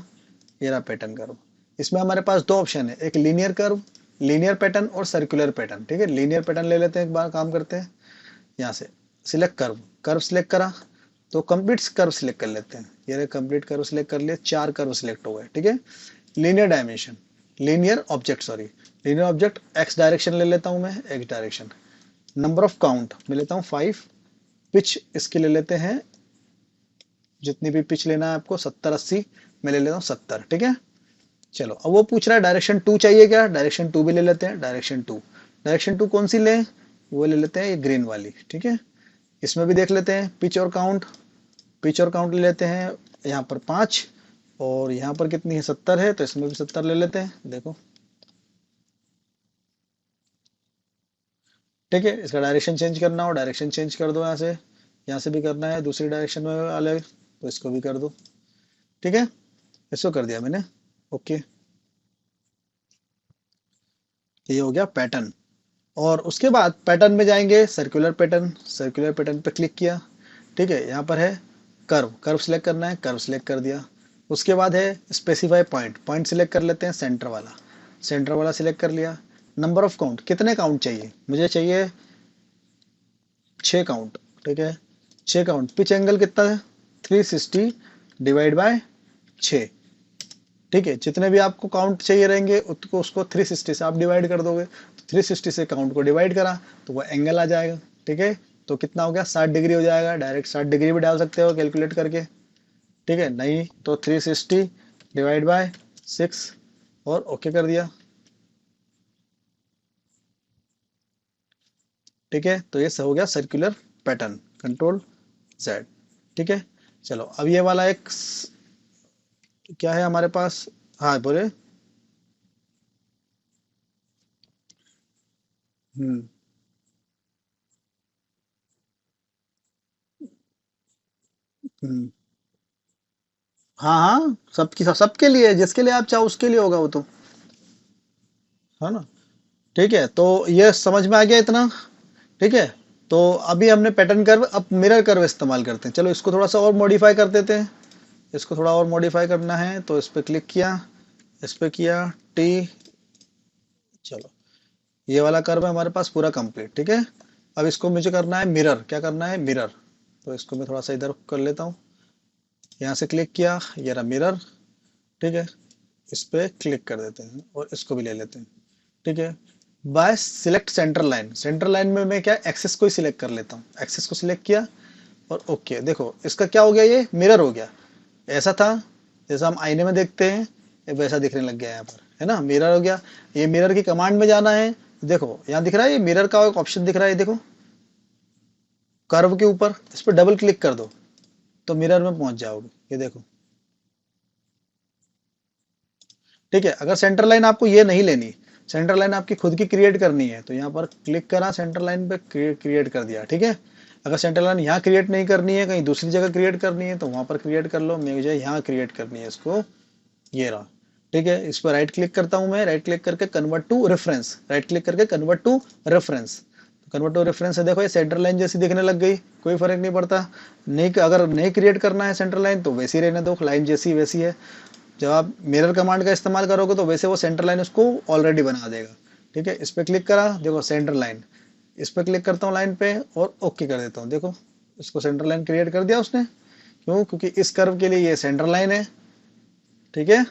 ये रहा पैटर्न कर्व। इसमें हमारे पास दो ऑप्शन है, एक लीनियर कर्व, लीनियर पैटर्न और सर्कुलर पैटर्न। ठीक है, लीनियर पैटर्न ले लेते हैं, एक बार काम करते हैं। यहाँ से सिलेक्ट कर्व, कर्व सिलेक्ट करा तो कंप्लीट कर्व सिलेक्ट कर लेते हैं। ये रहे कंप्लीट कर्व सिलेक्ट कर लिए, 4 कर्व सिलेक्ट हो गए। ठीक है, linear dimension, linear object, sorry linear object, x direction ले लेता हूं मैं, x direction. Number of count मैं लेता हूँ 5, पिच इसकी ले लेते हैं, जितनी भी पिच लेना है आपको 70-80, मैं ले लेता हूँ 70। ठीक है, चलो अब वो पूछ रहा है डायरेक्शन 2 चाहिए क्या, डायरेक्शन 2 भी ले लेते हैं। डायरेक्शन 2, डायरेक्शन 2 कौन सी लें, वो ले लेते हैं ये ग्रीन वाली। ठीक है, इसमें भी देख लेते हैं पिच और काउंट, पिच और काउंट ले लेते हैं, यहाँ पर 5 और यहाँ पर कितनी है 70 है, तो इसमें भी 70 ले लेते हैं। देखो ठीक है, इसका डायरेक्शन चेंज करना हो डायरेक्शन चेंज कर दो, यहाँ से भी करना है दूसरी डायरेक्शन में अलग, तो इसको भी कर दो। ठीक है, इसको कर दिया मैंने, ओके। ये हो गया पैटर्न। और उसके बाद पैटर्न में जाएंगे सर्कुलर पैटर्न, सर्कुलर पैटर्न पे क्लिक किया। ठीक है, यहाँ पर है कर्व, कर्व सिलेक्ट करना है, कर्व सिलेक्ट कर दिया। उसके बाद है स्पेसिफाई पॉइंट, पॉइंट सिलेक्ट कर लेते हैं, सेंटर वाला, सेंटर वाला सिलेक्ट कर लिया। नंबर ऑफ काउंट, कितने काउंट चाहिए, मुझे चाहिए 6 काउंट। ठीक है, 6 काउंट। पिच एंगल कितना है, 360 डिवाइड बाय 6। ठीक है, जितने भी आपको काउंट चाहिए रहेंगे उसको उसको 360 से आप डिवाइड कर दोगे, तो 360 से काउंट को डिवाइड करा तो वो एंगल आ जाएगा। ठीक है, तो कितना हो गया, 60 डिग्री हो जाएगा। डायरेक्ट 60 डिग्री भी डाल सकते हो कैलकुलेट करके। ठीक है, नहीं तो 360 डिवाइड बाय 6 और ओके कर दिया। ठीक है, तो ये सब हो गया सर्कुलर पैटर्न, कंट्रोल जेड। ठीक है, चलो अब ये वाला एक क्या है हमारे पास, हाँ बोले। हम्म हम्म हाँ हाँ, सबकी सबके लिए, जिसके लिए आप चाहो उसके लिए होगा वो तो, है ना। ठीक है, तो ये समझ में आ गया इतना। ठीक है, तो अभी हमने पैटर्न कर्व, अब मिरर कर्व इस्तेमाल करते हैं। चलो इसको थोड़ा सा और मॉडिफाई कर देते हैं, इसको थोड़ा और मॉडिफाई करना है तो इस पर क्लिक किया, इस पर किया, टी, चलो ये वाला कर्व है हमारे पास पूरा कंप्लीट। ठीक है, अब इसको मुझे करना है मिरर, क्या करना है मिरर, तो इसको मैं थोड़ा सा इधर कर लेता हूँ, यहाँ से क्लिक किया, ये रहा मिरर। ठीक है, इस पे क्लिक कर देते हैं और इसको भी ले लेते हैं। ठीक है, by select centre line, centre line में मैं क्या एक्सेस को ही सिलेक्ट कर लेता हूँ, एक्सेस को सिलेक्ट किया और ओके। देखो इसका क्या हो गया, ये मिरर हो गया। ऐसा था जैसा हम आईने में देखते हैं, ये वैसा दिखने लग गया यहाँ पर, है ना, मिरर हो गया। ये मिरर की कमांड में जाना है, देखो यहाँ दिख रहा है, ये मिरर का एक ऑप्शन दिख रहा है, देखो कर्व के ऊपर, इस पर डबल क्लिक कर दो तो मिरर में पहुंच जाओगे, ये देखो। ठीक है, अगर सेंटर लाइन आपको ये नहीं लेनी, सेंटर लाइन आपकी खुद की क्रिएट करनी है, तो यहाँ पर क्लिक करा, सेंटर लाइन पे क्रिएट कर दिया। ठीक है, अगर सेंटर लाइन यहाँ क्रिएट नहीं करनी है, कहीं दूसरी जगह क्रिएट करनी है, तो वहां पर क्रिएट कर लो, मुझे यहाँ क्रिएट करनी है इसको, ये रहा। ठीक है, इस पर राइट क्लिक करता हूं मैं, राइट क्लिक करके convert to reference, right click करके convert to reference, convert to reference है। देखो ये सेंटर लाइन जैसी दिखने लग गई, कोई फर्क नहीं पड़ता। नहीं, अगर नहीं क्रिएट करना है सेंटर लाइन तो वैसी रहने दो, लाइन जैसी वैसी है। जब आप मिरर कमांड का इस्तेमाल करोगे तो वैसे वो सेंटर लाइन उसको ऑलरेडी बना देगा। ठीक है, इस पर क्लिक करा, देखो सेंटर लाइन, इस पर क्लिक करता हूँ लाइन पे और ओके कर देता हूँ। देखो इसको सेंटर लाइन क्रिएट कर दिया उसने, क्यों, क्योंकि इस कर्व के लिए ये सेंटर लाइन है। ठीक है,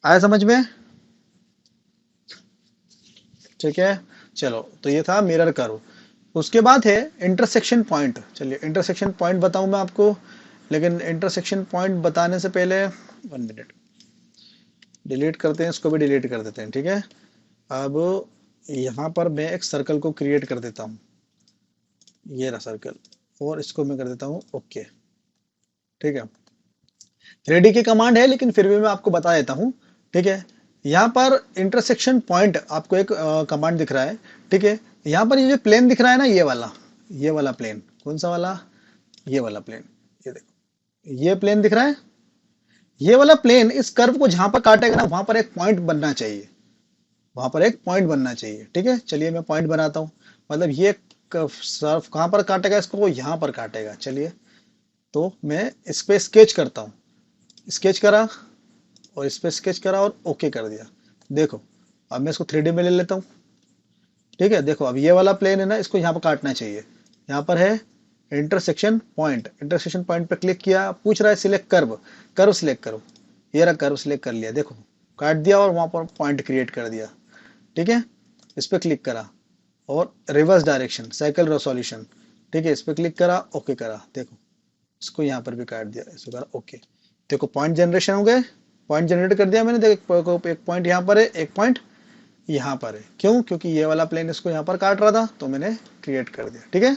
आया समझ में। ठीक है, चलो तो ये था मिरर कर्व। उसके बाद है इंटरसेक्शन पॉइंट। चलिए इंटरसेक्शन पॉइंट बताऊं मैं आपको, लेकिन इंटरसेक्शन पॉइंट बताने से पहले 1 मिनट, डिलीट करते हैं, इसको भी डिलीट कर देते हैं। ठीक है, अब यहाँ पर मैं एक सर्कल को क्रिएट कर देता हूँ, ये रहा सर्कल, और इसको मैं कर देता हूँ ओके। ठीक है, रेडी की कमांड है लेकिन फिर भी मैं आपको बता देता हूँ। ठीक है, यहाँ पर इंटरसेक्शन पॉइंट आपको एक कमांड दिख रहा है। ठीक है, यहाँ पर ये जो प्लेन दिख रहा है ना, ये वाला प्लेन, कौन सा वाला, ये वाला प्लेन, ये देखो ये प्लेन दिख रहा है, ये वाला प्लेन इस कर्व को जहां पर काटेगा ना वहां पर एक पॉइंट बनना चाहिए। वहां पर एक पॉइंट बनना चाहिए। ठीक है, चलिए मैं पॉइंट बनाता हूँ। मतलब ये सर्फ कहाँ पर काटेगा, इसको वो यहाँ पर काटेगा। चलिए, तो मैं इस पे स्केच करता हूँ। स्केच करा, और इस पे स्केच करा और ओके कर दिया। देखो, अब मैं इसको 3D में ले लेता हूँ। ठीक है, देखो अब ये वाला प्लेन है ना, इसको यहाँ पर काटना चाहिए। यहाँ पर है इंटरसेक्शन पॉइंट, इंटरसेक्शन पॉइंट पे क्लिक किया, पूछ रहा है सिलेक्ट कर्व, कर्व सिलेक्ट करो। ये रहा, कर्व सिलेक्ट कर लिया। देखो, काट दिया और वहां पर पॉइंट क्रिएट कर दिया। ठीक है, इस पे क्लिक करा और रिवर्स डायरेक्शन साइकिल रेसोल्यूशन। ठीक है, इस पे क्लिक करा, ओके करा। देखो, इसको यहाँ पर भी काट दिया, इसको करा ओके। देखो पॉइंट जनरेशन हो गए, पॉइंट जनरेट कर दिया मैंने। देखो एक पॉइंट यहाँ पर है, एक पॉइंट यहाँ पर है। क्यों? क्योंकि ये वाला प्लेन इसको यहाँ पर काट रहा था, तो मैंने क्रिएट कर दिया। ठीक है,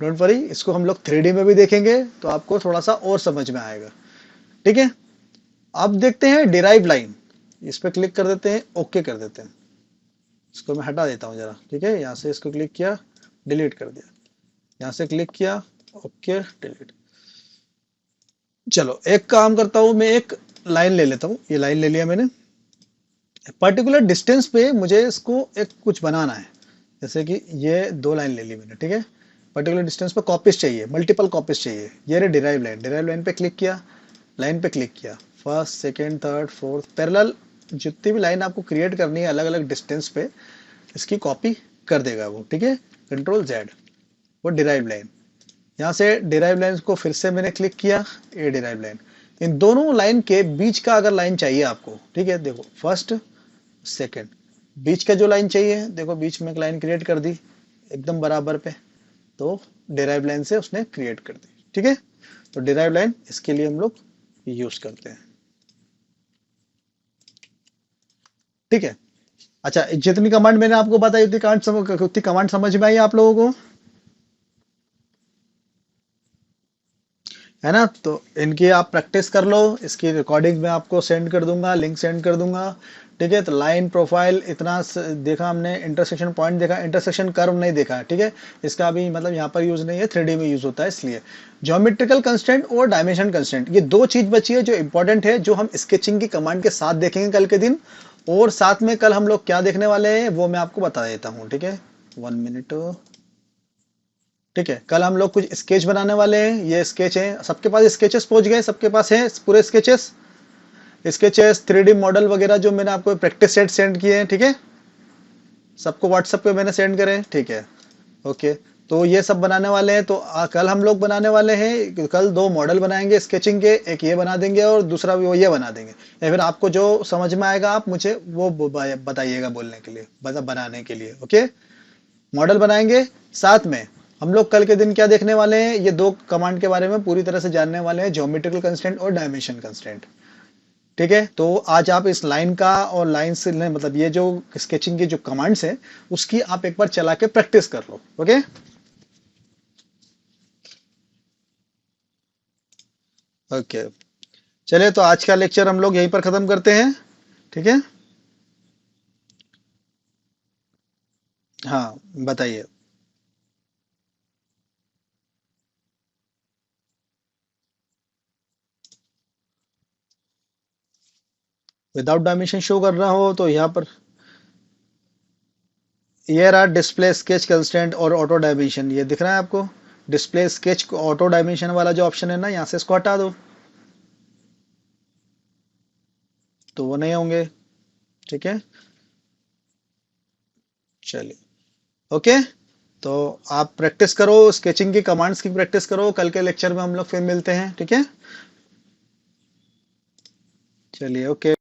डोंट वरी, इसको हम लोग 3D में भी देखेंगे तो आपको थोड़ा सा और समझ में आएगा। ठीक है, अब देखते हैं डिराइव लाइन। इस पर क्लिक कर देते हैं, ओके कर देते हैं। इसको मैं हटा देता हूँ जरा। ठीक है, यहाँ से इसको क्लिक किया, डिलीट कर दिया। यहाँ से क्लिक किया, ओके, डिलीट। चलो एक काम करता हूँ, मैं एक लाइन ले लेता हूँ। ये लाइन ले लिया मैंने। पर्टिकुलर डिस्टेंस पे मुझे इसको एक कुछ बनाना है। जैसे कि ये दो लाइन ले ली मैंने। ठीक है, पर्टिकुलर डिस्टेंस पे कॉपीज चाहिए, मल्टीपल कॉपीज चाहिए। ये रे डिराइव लाइन, डिराइव लाइन पे क्लिक किया, लाइन पे क्लिक किया, first second third fourth parallel जितनी भी लाइन आपको क्रिएट करनी है अलग अलग डिस्टेंस पे, इसकी कॉपी कर देगा वो। ठीक है, कंट्रोल जेड, वो डिराइव लाइन। यहाँ से डिराइव लाइन को फिर से मैंने क्लिक किया, ये डिराइव लाइन। इन दोनों लाइन के बीच का अगर लाइन चाहिए आपको, ठीक है, देखो फर्स्ट सेकेंड, बीच का जो लाइन चाहिए, देखो बीच में एक लाइन क्रिएट कर दी एकदम बराबर पे, तो डिराइव लाइन से उसने क्रिएट कर दी। ठीक है, तो डिराइव लाइन इसके लिए हम लोग यूज करते हैं। ठीक है, अच्छा, जितनी कमांड मैंने आपको बताई उतनी कमांड समझ में आई आप लोगों को, है ना? तो इनकी आप प्रैक्टिस कर लो। इसकी रिकॉर्डिंग मैं आपको सेंड कर दूंगा, लिंक सेंड कर दूंगा। ठीक है, तो लाइन प्रोफाइल इतना देखा हमने, इंटरसेक्शन पॉइंट देखा, इंटरसेक्शन कर्व नहीं देखा। ठीक है, इसका भी मतलब यहाँ पर यूज नहीं है, 3D में यूज होता है इसलिए। ज्योमेट्रिकल कंस्टेंट और डायमेंशन कंस्टेंट, ये दो चीज बची है जो इंपॉर्टेंट है, जो हम स्केचिंग की कमांड के साथ देखेंगे कल के दिन। और साथ में कल हम लोग क्या देखने वाले हैं वो मैं आपको बता देता हूँ। ठीक है, 1 मिनट। ठीक है, कल हम लोग कुछ स्केच बनाने वाले हैं। ये स्केच है, सबके पास स्केचेस पहुंच गए? सबके पास है पूरे स्केचेस? स्केचेस 3D मॉडल वगैरह जो मैंने आपको प्रैक्टिस सेट सेंड किए हैं। ठीक है, सबको व्हाट्सएप पे मैंने सेंड करे। ठीक है, ओके, तो ये सब बनाने वाले हैं। तो कल हम लोग बनाने वाले हैं, कल दो मॉडल बनाएंगे स्केचिंग के, एक ये बना देंगे और दूसरा वो ये बना देंगे। या फिर आपको जो समझ में आएगा आप मुझे वो बताइएगा बोलने के लिए, बनाने के लिए। ओके, मॉडल बनाएंगे। साथ में हम लोग कल के दिन क्या देखने वाले हैं, ये दो कमांड के बारे में पूरी तरह से जानने वाले हैं, ज्योमेट्रिकल कंस्टेंट और डायमेंशन कंस्टेंट। ठीक है, तो आज आप इस लाइन का और लाइन से मतलब ये जो स्केचिंग की जो कमांड्स है उसकी आप एक बार चला के प्रैक्टिस कर लो। ओके, ओके, चलिए तो आज का लेक्चर हम लोग यहीं पर खत्म करते हैं। ठीक है, हाँ, बताइए। विदाउट डायमेंशन शो कर रहा हो तो यहाँ पर ये रहा डिस्प्ले स्केच कंस्टेंट और ऑटो डायमेंशन, ये दिख रहा है आपको? डिस्प्ले स्केच ऑटो डायमेंशन वाला जो ऑप्शन है ना, यहाँ से इसको हटा दो तो वो नहीं होंगे। ठीक है, चलिए, ओके, तो आप प्रैक्टिस करो, स्केचिंग की कमांड्स की प्रैक्टिस करो। कल के लेक्चर में हम लोग फिर मिलते हैं। ठीक है, चलिए, ओके।